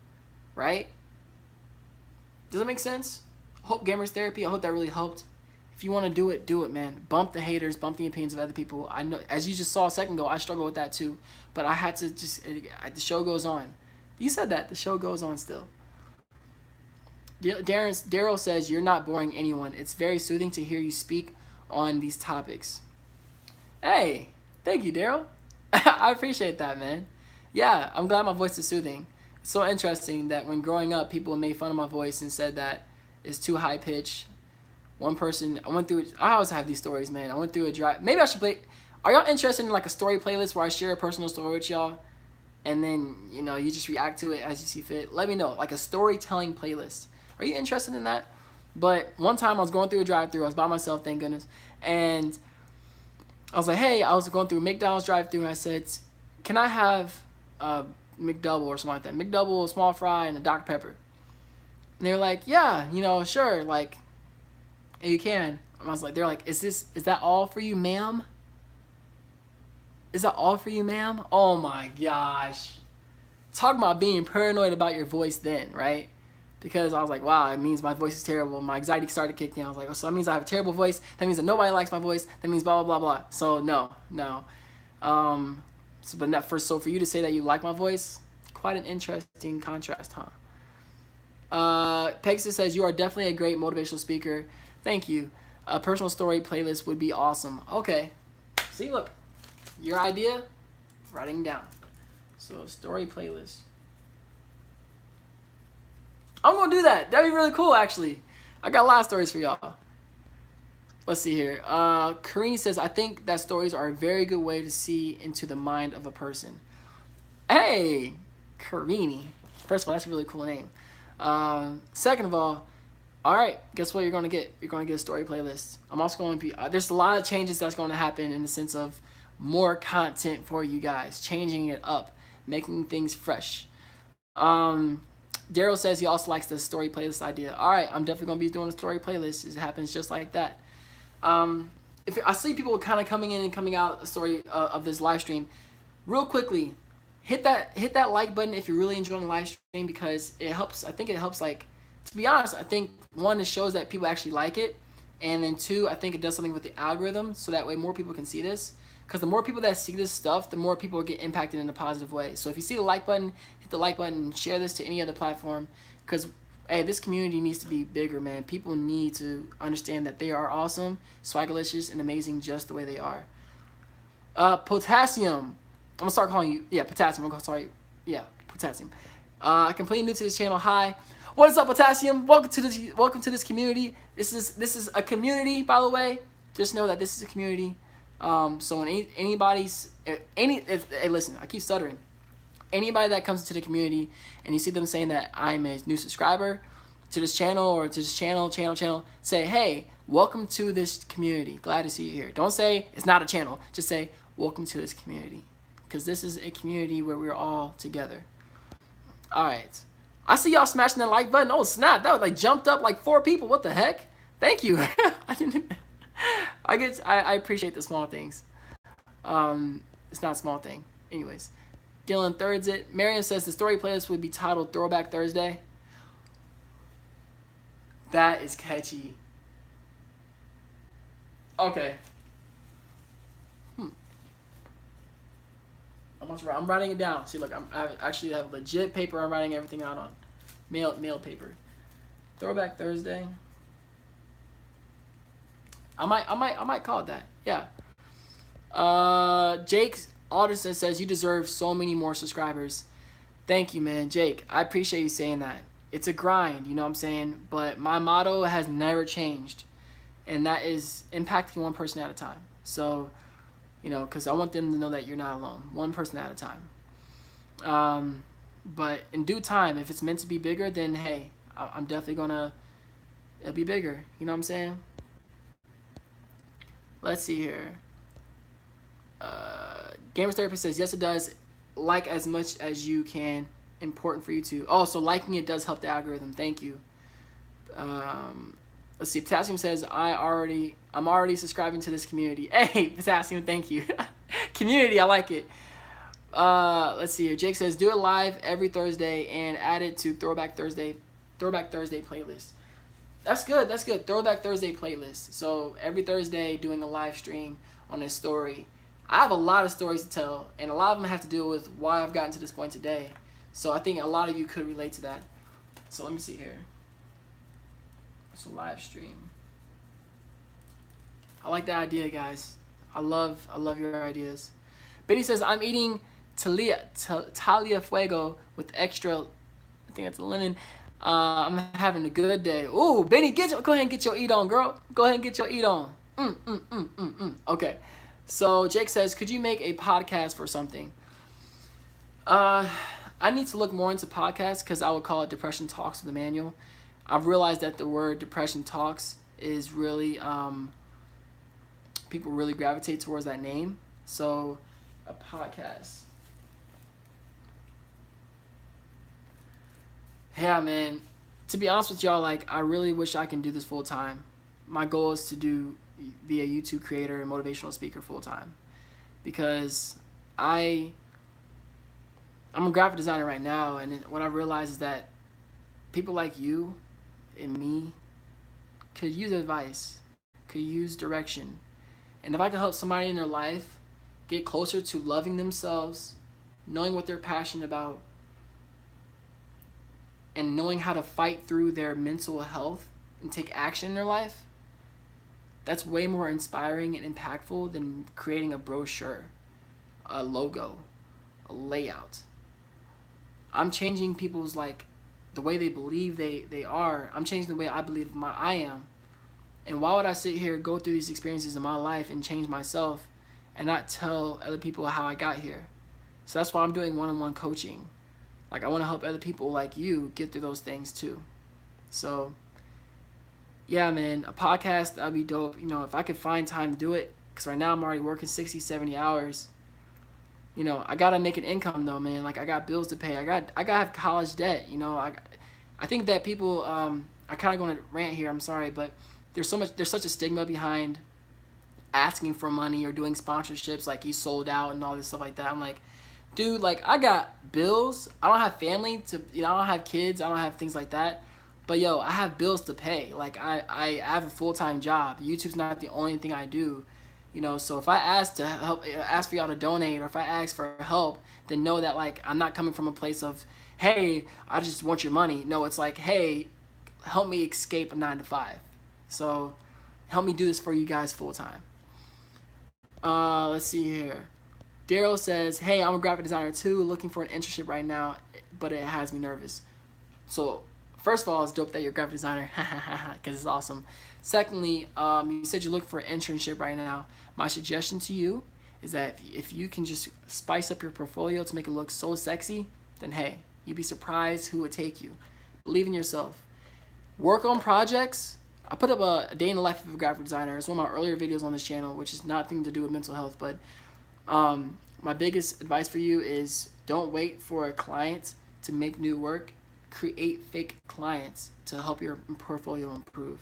right? Does that make sense? Hope Gamers Therapy, I hope that really helped. If you want to do it, man. Bump the haters, bump the opinions of other people. I know, as you just saw a second ago, I struggle with that too. But I had to the show goes on. You said that. The show goes on still. Daryl says, you're not boring anyone. It's very soothing to hear you speak on these topics. Hey, thank you, Daryl. I appreciate that, man. Yeah, I'm glad my voice is soothing. It's so interesting that when growing up, people made fun of my voice and said that it's too high pitched. One person, I always have these stories, man. I went through a drive. Maybe I should play. Are y'all interested in like a story playlist where I share a personal story with y'all? And then, you know, you just react to it as you see fit. Let me know. Like a storytelling playlist. Are you interested in that? But one time I was going through a drive-thru. I was by myself, thank goodness. And I was like, hey, I was going through McDonald's drive-thru. And I said, can I have a McDouble or something like that? McDouble, a small fry, and a Dr. Pepper. And they were like, yeah, you know, sure. Like, you can. And I was like, they're like, is that all for you, ma'am? Is that all for you, ma'am? Oh my gosh. Talk about being paranoid about your voice then, right? Because I was like, wow, it means my voice is terrible. My anxiety started kicking in. I was like, oh, so that means I have a terrible voice. That means that nobody likes my voice. That means blah, blah, blah, blah. So no. So for you to say that you like my voice, quite an interesting contrast, huh? Pegasus says, you are definitely a great motivational speaker. Thank you. A personal story playlist would be awesome. Okay. See, look. Your idea, writing down. So, story playlist. I'm going to do that. That'd be really cool, actually. I got a lot of stories for y'all. Let's see here. Karini says, I think that stories are a very good way to see into the mind of a person. Hey, Karini. First of all, that's a really cool name. Second of all right, guess what you're gonna get? You're gonna get a story playlist. I'm also going to be there's a lot of changes that's going to happen in the sense of more content for you guys, changing it up, making things fresh. Um, Daryl says he also likes the story playlist idea. All right, I'm definitely gonna be doing a story playlist. It happens just like that. If I see people kind of coming in and coming out a story of this live stream, real quickly, hit that like button if you're really enjoying the live stream because it helps. I think it helps. Like, to be honest, I think one, it shows that people actually like it, and then two, I think it does something with the algorithm so that way more people can see this. Because the more people that see this stuff, the more people get impacted in a positive way. So if you see the like button, hit the like button, and share this to any other platform. Because hey, this community needs to be bigger, man. People need to understand that they are awesome, swagalicious, and amazing just the way they are. Potassium. I'm gonna start calling you, Potassium. I'm gonna sorry, Potassium. Completely new to this channel. Hi, what is up, Potassium? Welcome to this community. This is a community, by the way. Just know that this is a community. So when hey, listen, I keep stuttering. Anybody that comes into the community and you see them saying that I'm a new subscriber to this channel or to this channel, say, hey, welcome to this community. Glad to see you here. Don't say it's not a channel. Just say, welcome to this community. Because this is a community where we're all together. All right. I see y'all smashing that like button. Oh, snap. That was like jumped up like 4 people. What the heck? Thank you. I appreciate the small things. It's not a small thing. Anyways. Dylan thirds it. Marion says the story playlist would be titled Throwback Thursday. That is catchy. Okay. I'm writing it down. See, look, I actually have legit paper I'm writing everything out on. Mail paper. Throwback Thursday. I might call it that. Yeah. Jake Alderson says you deserve so many more subscribers. Thank you, man. Jake, I appreciate you saying that. It's a grind, you know what I'm saying? But my motto has never changed. And that is impacting one person at a time. So, you know, because I want them to know that you're not alone. One person at a time. But in due time, if it's meant to be bigger, then hey, I'm definitely gonna, it'll be bigger. You know what I'm saying? Let's see here. Gamers Therapist says, yes, it does. Like as much as you can. Important for you too. Oh, so liking it does help the algorithm. Thank you. Let's see. Potassium says, I'm already subscribing to this community. Hey, Potassium, thank you. Community, I like it. Let's see here. Jake says, do it live every Thursday and add it to Throwback Thursday playlist. That's good. That's good. Throwback Thursday playlist. So every Thursday doing a live stream on this story. I have a lot of stories to tell, and a lot of them have to do with why I've gotten to this point today. So I think a lot of you could relate to that. So let me see here. It's a live stream. I like that idea, guys. I love your ideas. Betty says, I'm eating Talia Fuego with extra, I think that's a lemon. I'm having a good day. Ooh, Benny, go ahead and get your eat on, girl. Go ahead and get your eat on. Okay. So Jake says, could you make a podcast for something? I need to look more into podcasts because I would call it Depression Talks with Emmanuel. I've realized that the word Depression Talks is really, people really gravitate towards that name. So a podcast. Yeah, man. To be honest with y'all, like, I really wish I can do this full time. My goal is to be a YouTube creator and motivational speaker full time, because I'm a graphic designer right now, and what I realize is that people like you and me could use advice, could use direction, and if I could help somebody in their life get closer to loving themselves, knowing what they're passionate about, and knowing how to fight through their mental health and take action in their life, that's way more inspiring and impactful than creating a brochure, a logo, a layout. I'm changing people's, like, the way they believe they are. I'm changing the way I believe I am. And why would I sit here, go through these experiences in my life and change myself and not tell other people how I got here? So that's why I'm doing one-on-one coaching. Like, I want to help other people like you get through those things too. So, yeah, man, a podcast, that'd be dope. You know, if I could find time to do it, because right now I'm already working 60, 70 hours. You know, I gotta make an income though, man. Like, I got bills to pay. I gotta have college debt. You know, I think that people, I kind of going to rant here. I'm sorry, but there's such a stigma behind asking for money or doing sponsorships. Like, he's sold out and all this stuff like that. I'm like, dude, like, I got bills. I don't have family to, you know, I don't have kids. I don't have things like that. But yo, I have bills to pay. Like, I have a full-time job. YouTube's not the only thing I do. You know, so if I ask for y'all to donate, or if I ask for help, then know that, like, I'm not coming from a place of, hey, I just want your money. No, it's like, hey, help me escape a 9 to 5. So help me do this for you guys full time. Let's see here. Daryl says, hey, I'm a graphic designer too, looking for an internship right now, but it has me nervous. So first of all, it's dope that you're a graphic designer, because it's awesome. Secondly, you said you're looking for an internship right now. My suggestion to you is that if you can just spice up your portfolio to make it look so sexy, then hey, you'd be surprised who would take you. Believe in yourself. Work on projects. I put up a day in the life of a graphic designer. It's one of my earlier videos on this channel, which is nothing to do with mental health, but my biggest advice for you is don't wait for a client to make new work. Create fake clients to help your portfolio improve.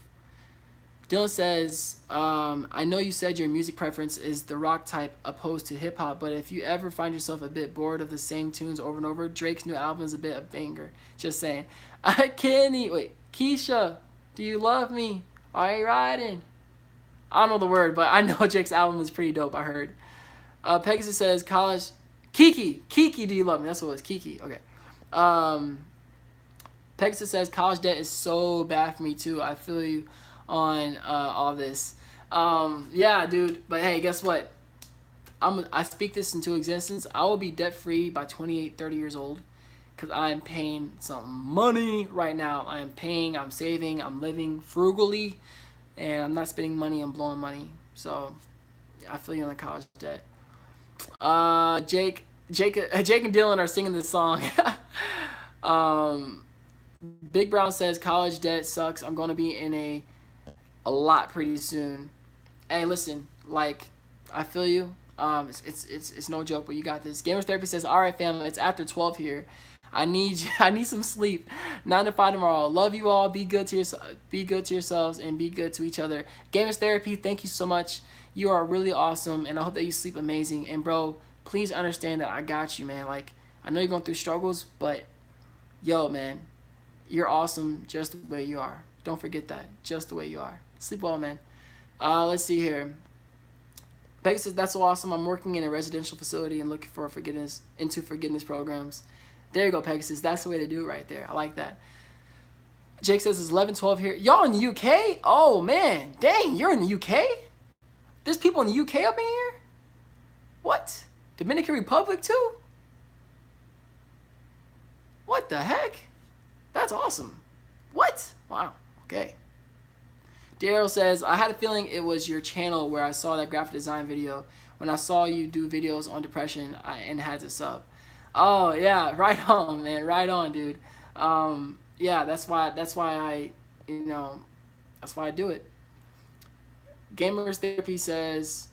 Dylan says, I know you said your music preference is the rock type opposed to hip hop, but if you ever find yourself a bit bored of the same tunes over and over, Drake's new album is a bit of banger. Just saying. I can't eat. Wait, Keisha, do you love me? Are you riding? I don't know the word, but I know Drake's album is pretty dope, I heard. Pegasus says, college. Kiki, do you love me? That's what it was. Kiki. Okay. Pegasus says, college debt is so bad for me too. I feel you on all this. Yeah, dude. But hey, guess what? I speak this into existence. I will be debt free by 28, 30 years old, because I am paying some money right now. I am paying. I'm saving. I'm living frugally, and I'm not spending money and blowing money. So I feel you on the college debt. Jake and Dylan are singing this song. Big Brown says college debt sucks. I'm gonna be in a lot pretty soon. Hey, listen, like, I feel you. It's no joke, but you got this. Gamers Therapy says, all right, family, it's after 12 here. I need some sleep. 9 to 5 tomorrow. Love you all. Be good to yourselves, and be good to each other. Gamers Therapy, thank you so much. You are really awesome, and I hope that you sleep amazing. And bro, please understand that I got you, man. Like, I know you're going through struggles, but yo, man, you're awesome just the way you are. Don't forget that. Just the way you are. Sleep well, man. Let's see here. Pegasus says, that's so awesome. I'm working in a residential facility and looking for forgiveness programs. There you go, Pegasus. That's the way to do it right there. I like that. Jake says it's 11:12 here. Y'all in the UK? Oh, man. Dang, you're in the UK? There's people in the UK up in here? What? Dominican Republic too? What the heck? That's awesome. What? Wow. Okay. Daryl says, I had a feeling it was your channel where I saw that graphic design video. When I saw you do videos on depression, and had to sub. Oh, yeah. Right on, man. Right on, dude. Yeah, that's why I do it. Gamers Therapy says,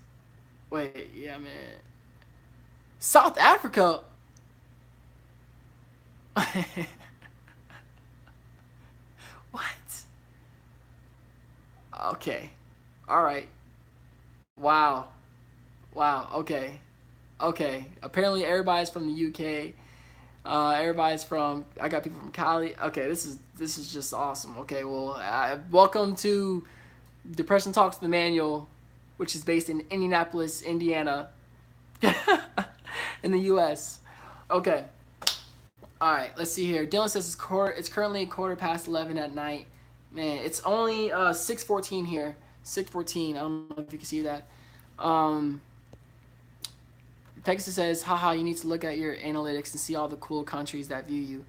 wait, yeah, man. South Africa. What? Okay. All right. Wow. Okay. Apparently everybody's from the UK. Everybody's from. I got people from Cali. Okay, this is just awesome. Okay, well, welcome to Depression Talks the Manual, which is based in Indianapolis, Indiana, in the U.S. Okay. All right, let's see here. Dylan says it's currently 11:15 at night. Man, it's only 6:14 here. 6:14. I don't know if you can see that. Pegasus says, haha, you need to look at your analytics and see all the cool countries that view you.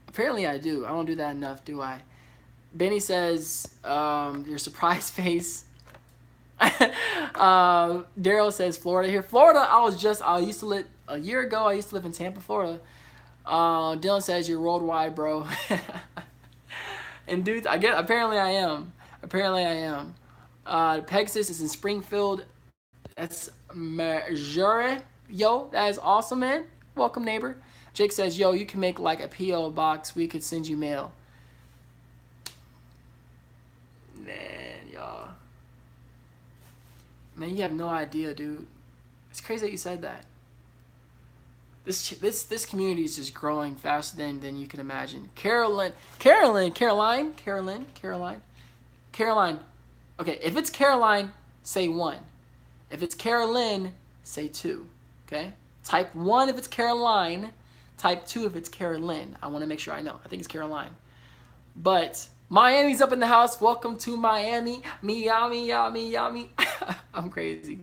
Apparently I do. I don't do that enough, do I? Benny says, your surprise face. Daryl says Florida here. Florida, a year ago, I used to live in Tampa, Florida. Dylan says you're worldwide, bro. And dude, I get. Apparently, I am. Apparently, I am. Pegasus is in Springfield. That's Missouri. Yo, that is awesome, man. Welcome, neighbor. Jake says, yo, you can make like a P.O. box. We could send you mail. Man, y'all. Man, you have no idea, dude. It's crazy that you said that. This community is just growing faster than you can imagine. Caroline. Okay, if it's Caroline, say 1. If it's Carolyn, say 2. Okay? Type 1 if it's Caroline. Type 2 if it's Carolyn. I want to make sure I know. I think it's Caroline. But Miami's up in the house. Welcome to Miami. Miami. I'm crazy.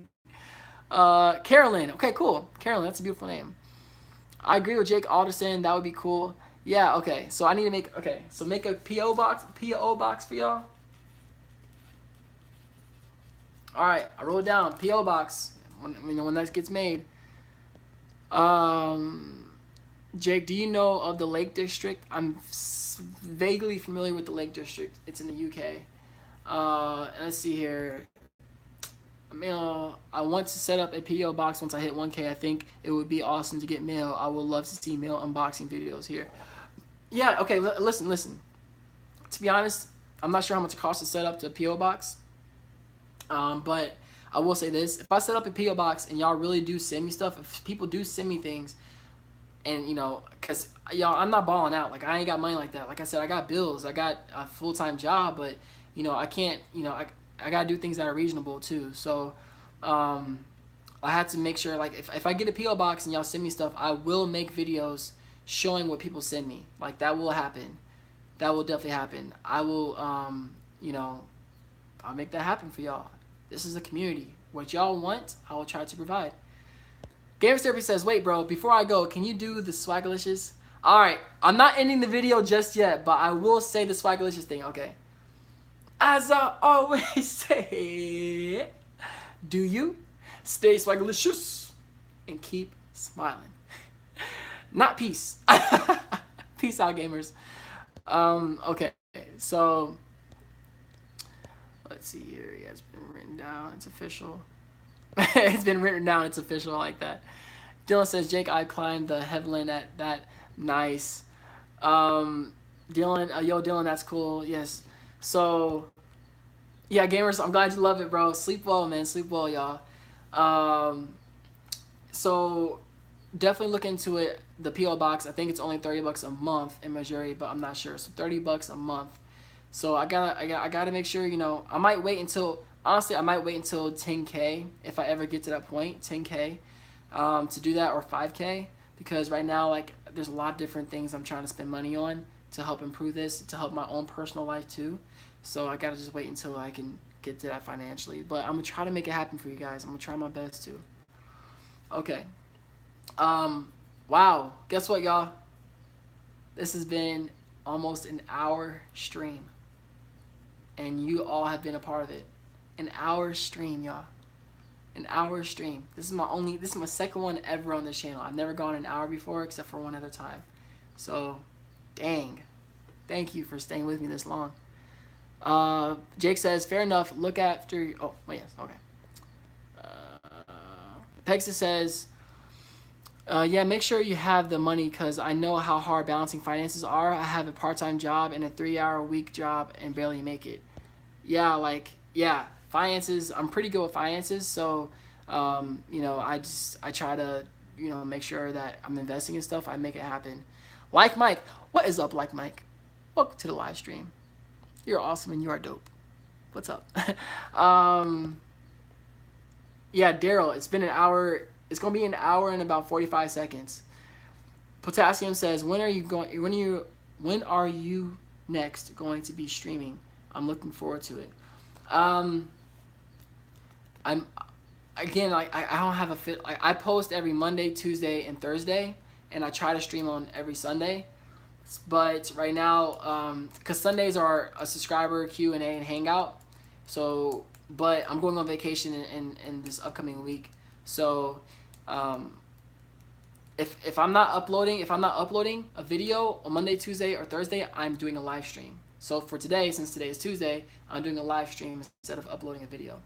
Carolyn. Okay, cool. Carolyn, that's a beautiful name. I agree with Jake Alderson. That would be cool. Yeah, okay. So I need to make, okay. So make a P.O. box for y'all. All right, I wrote it down. P.O. box. When that gets made. Jake, do you know of the Lake District? I'm vaguely familiar with the Lake District. It's in the UK. Let's see here. I want to set up a P.O. box once I hit 1K. I think it would be awesome to get mail. I would love to see mail unboxing videos here. Yeah, okay, listen. To be honest, I'm not sure how much it costs to set up the P.O. box. But I will say this. If I set up a P.O. box and y'all really do send me stuff, if people do send me things, and, you know, because, y'all, I'm not balling out. Like, I ain't got money like that. Like I said, I got bills. I got a full-time job, but, you know, I can't, you know, I got to do things that are reasonable, too. So, I had to make sure, like, if I get a P.O. box and y'all send me stuff, I will make videos showing what people send me. Like, that will happen. That will definitely happen. I will, you know, I'll make that happen for y'all. This is a community. What y'all want, I will try to provide. Gamer Therapy says, wait, bro, before I go, can you do the Swagalicious? All right, I'm not ending the video just yet, but I will say the Swagalicious thing, okay? As I always say, do you stay Swagalicious and keep smiling. Not peace. Peace out, gamers. Okay, so let's see here. Yeah, it's been written down. It's official. It's been written down. It's official. I like that. Dylan says, Jake, I climbed the Heavenland at that. Nice. Dylan, yo, Dylan, that's cool. Yes. So, yeah, gamers, I'm glad you love it, bro. Sleep well, man. Sleep well, y'all. So, definitely look into it. The P.O. box, I think it's only $30 a month in Missouri, but I'm not sure. So, $30 a month. So, I gotta make sure, you know, I might wait until, honestly, I might wait until 10K if I ever get to that point, 10K, to do that, or 5K, because right now, like, there's a lot of different things I'm trying to spend money on to help improve this, to help my own personal life too. So I gotta just wait until I can get to that financially. But I'm gonna try to make it happen for you guys. I'm gonna try my best to. Okay. Wow. Guess what, y'all? This has been almost an hour stream, and you all have been a part of it. An hour stream, y'all. An hour stream. This is my second one ever on this channel. I've never gone an hour before except for one other time. So, dang. Thank you for staying with me this long. Jake says, fair enough. Look after. Oh, yes. Okay. Pegasus says, yeah, make sure you have the money because I know how hard balancing finances are. I have a part-time job and a 3-hour-a-week job and barely make it. Yeah, finances, I'm pretty good with finances, so you know, I try to, you know, make sure that I'm investing in stuff. I make it happen. Like Mike, what is up, Like Mike? Welcome to the live stream. You're awesome and you are dope. What's up? Yeah, Daryl, it's been an hour. It's gonna be an hour and about 45 seconds. Potassium says, when are you next going to be streaming? I'm looking forward to it. I don't have a fit. I post every Monday, Tuesday, and Thursday, and I try to stream on every Sunday. But right now, because Sundays are a subscriber Q&A and hangout, so but I'm going on vacation in this upcoming week, so if I'm not uploading a video on Monday, Tuesday, or Thursday, I'm doing a live stream. So for today, since today is Tuesday, I'm doing a live stream instead of uploading a video.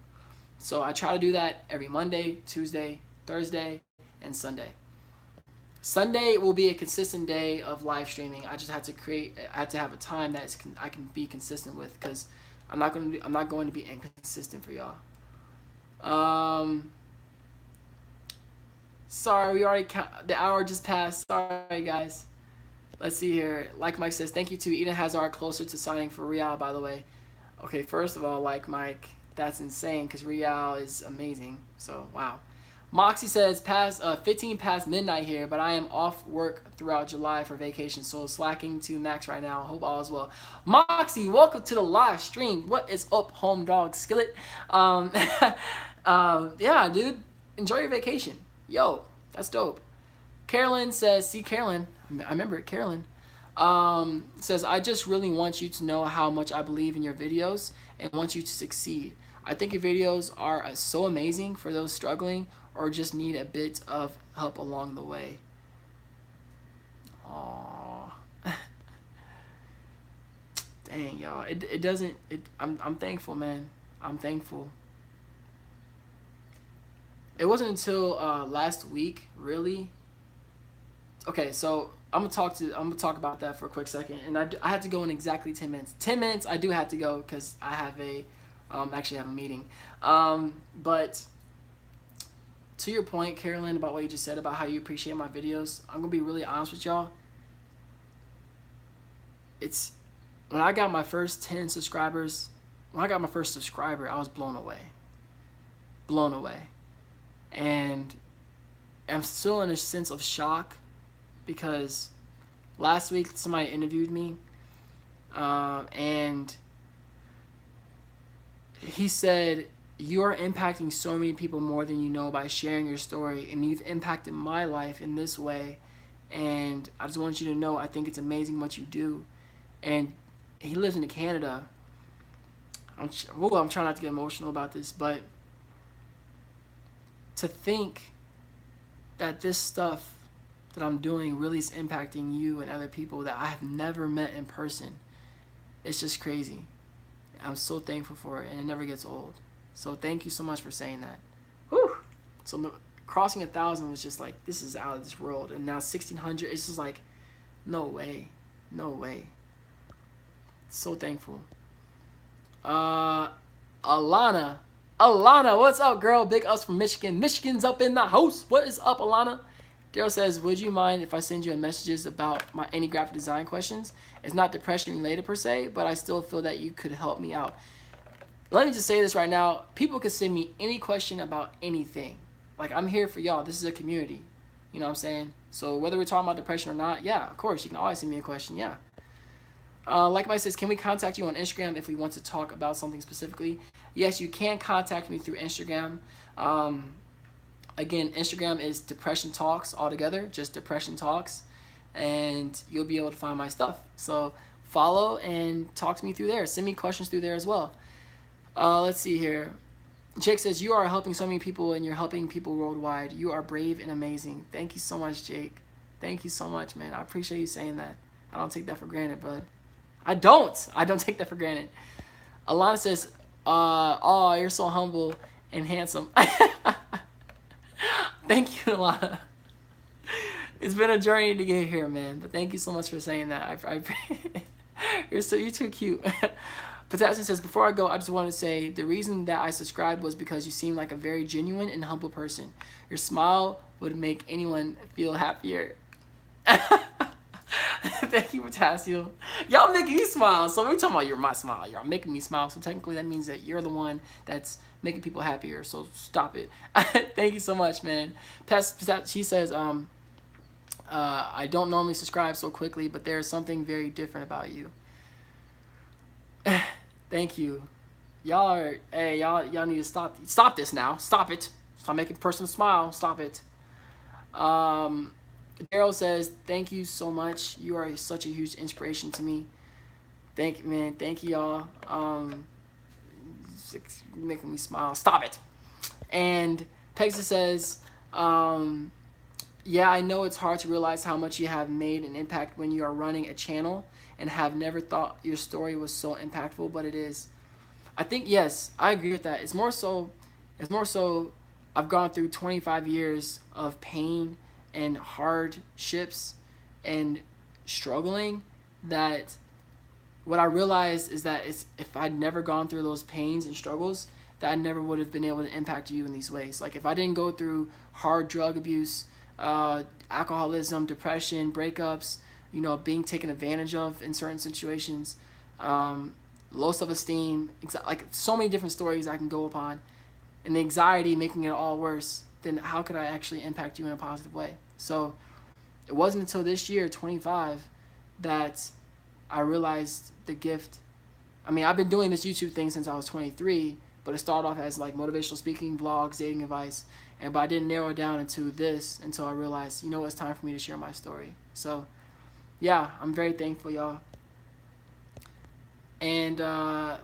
So I try to do that every Monday, Tuesday, Thursday, and Sunday. Sunday will be a consistent day of live streaming. I just have to have a time that I can be consistent with, because I'm not going to be inconsistent for y'all. Sorry, we already the hour just passed. Sorry, guys. Let's see here. Like Mike says, thank you to Eden Hazard, closer to signing for Real, by the way. Okay, first of all, like Mike, that's insane, because Real is amazing. So, wow. Moxie says, 15 past midnight here, but I am off work throughout July for vacation, so slacking to max right now. Hope all is well. Moxie, welcome to the live stream. What is up, home dog skillet? Yeah, dude, enjoy your vacation. Yo, that's dope. Carolyn says, see Carolyn, I remember it, Carolyn, says, I just really want you to know how much I believe in your videos and want you to succeed. I think your videos are so amazing for those struggling or just need a bit of help along the way. Aww. Dang, y'all. I'm thankful, man. I'm thankful. It wasn't until last week, really. Okay, so I'm gonna talk about that for a quick second, and I had to go in exactly 10 minutes. 10 minutes, I do have to go because I have actually have a meeting. But to your point, Carolyn, about what you just said about how you appreciate my videos, I'm gonna be really honest with y'all. It's when I got my first 10 subscribers, when I got my first subscriber, I was blown away. Blown away. And I'm still in a sense of shock, because last week somebody interviewed me, and he said, you are impacting so many people more than you know by sharing your story, and you've impacted my life in this way, and I just want you to know I think it's amazing what you do. And he lives in Canada. I'm trying not to get emotional about this, but to think that this stuff that I'm doing really is impacting you and other people that I have never met in person, it's just crazy. I'm so thankful for it, and it never gets old. So thank you so much for saying that. Whew. So crossing 1,000 was just like, this is out of this world. And now 1,600, it's just like, no way. No way. So thankful. Alana, what's up, girl? Big ups from Michigan. Michigan's up in the house. What is up, Alana? Daryl says, would you mind if I send you messages about any graphic design questions? It's not depression related per se, but I still feel that you could help me out. Let me just say this right now. People can send me any question about anything. Like, I'm here for y'all. This is a community. You know what I'm saying? So whether we're talking about depression or not, yeah, of course, you can always send me a question, yeah. Like Mike says, can we contact you on Instagram if we want to talk about something specifically? Yes, you can contact me through Instagram. Again, Instagram is Depression Talks altogether, just Depression Talks, and you'll be able to find my stuff. So follow and talk to me through there. Send me questions through there as well. Let's see here. Jake says, you are helping so many people, and you're helping people worldwide. You are brave and amazing. Thank you so much, Jake. Thank you so much, man. I appreciate you saying that. I don't take that for granted, bud. I don't take that for granted. Alana says, oh, you're so humble and handsome. Thank you, Alana. It's been a journey to get here, man. But thank you so much for saying that. You're too cute. Potassium says, before I go, I just want to say the reason that I subscribed was because you seem like a very genuine and humble person. Your smile would make anyone feel happier. Thank you, Potassium. Y'all making me smile. So we're talking about you're my smile. Y'all making me smile. So technically that means that you're the one that's making people happier. So stop it. Thank you so much, man. She says, I don't normally subscribe so quickly, but there's something very different about you. Thank you. Y'all need to stop this now. Stop it. Stop making a person smile. Stop it. Daryl says, thank you so much. You are such a huge inspiration to me. Thank you, y'all. Making me smile. Stop it. And Pegasus says, Yeah, I know it's hard to realize how much you have made an impact when you are running a channel and have never thought your story was so impactful, but it is. I think yes, I agree with that. It's more so I've gone through 25 years of pain and hardships and struggling that what I realized is that if I'd never gone through those pains and struggles, that I never would have been able to impact you in these ways. Like if I didn't go through hard drug abuse, alcoholism, depression, breakups, being taken advantage of in certain situations, low self-esteem, like so many different stories I can go upon, and the anxiety making it all worse, then how could I actually impact you in a positive way? So it wasn't until this year, 25, that I realized the gift. I mean, I've been doing this YouTube thing since I was 23, but it started off as like motivational speaking, vlogs, dating advice, but I didn't narrow it down into this until I realized, it's time for me to share my story. So, yeah, I'm very thankful, y'all. And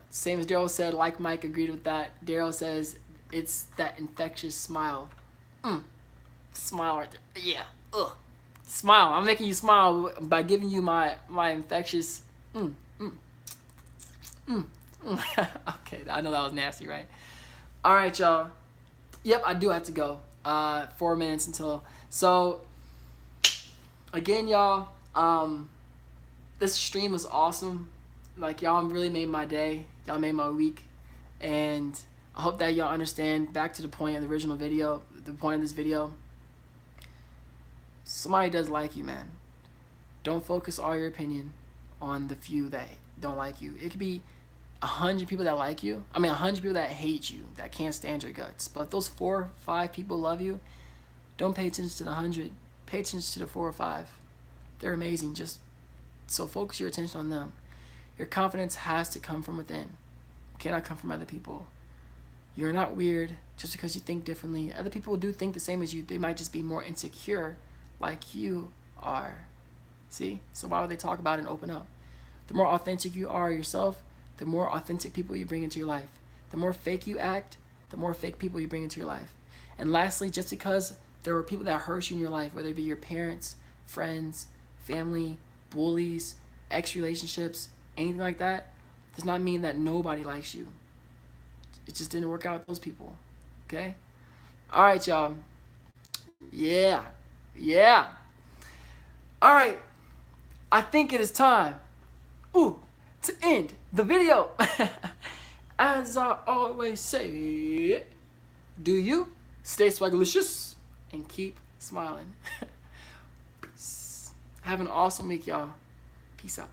same as Daryl said, like Mike agreed with that. Daryl says it's that infectious smile. Smile right there. Yeah. Ugh. Smile. I'm making you smile by giving you my infectious. Okay, I know that was nasty, right? All right, y'all. Yep, I do have to go. 4 minutes until. So, again, y'all. This stream was awesome. Like y'all really made my day. Y'all made my week, and I hope that y'all understand. Back to the point of the original video. The point of this video. Somebody does like you, man. Don't focus all your opinion on the few that don't like you. It could be 100 people that like you. I mean, 100 people that hate you, that can't stand your guts. But if those 4 or 5 people love you, don't pay attention to the 100. Pay attention to the 4 or 5. They're amazing. So focus your attention on them. Your confidence has to come from within. It cannot come from other people. You're not weird just because you think differently. Other people do think the same as you. They might just be more insecure like you are. See? So why would they talk about it and open up? The more authentic you are yourself, the more authentic people you bring into your life. The more fake you act, the more fake people you bring into your life. And lastly, just because there were people that hurt you in your life, whether it be your parents, friends, family, bullies, ex-relationships, anything like that, does not mean that nobody likes you. It just didn't work out with those people. Okay? All right, y'all. Yeah. Yeah. All right. I think it is time to end the video. As I always say, do you stay swagalicious and keep smiling. Peace. Have an awesome week, y'all. Peace out.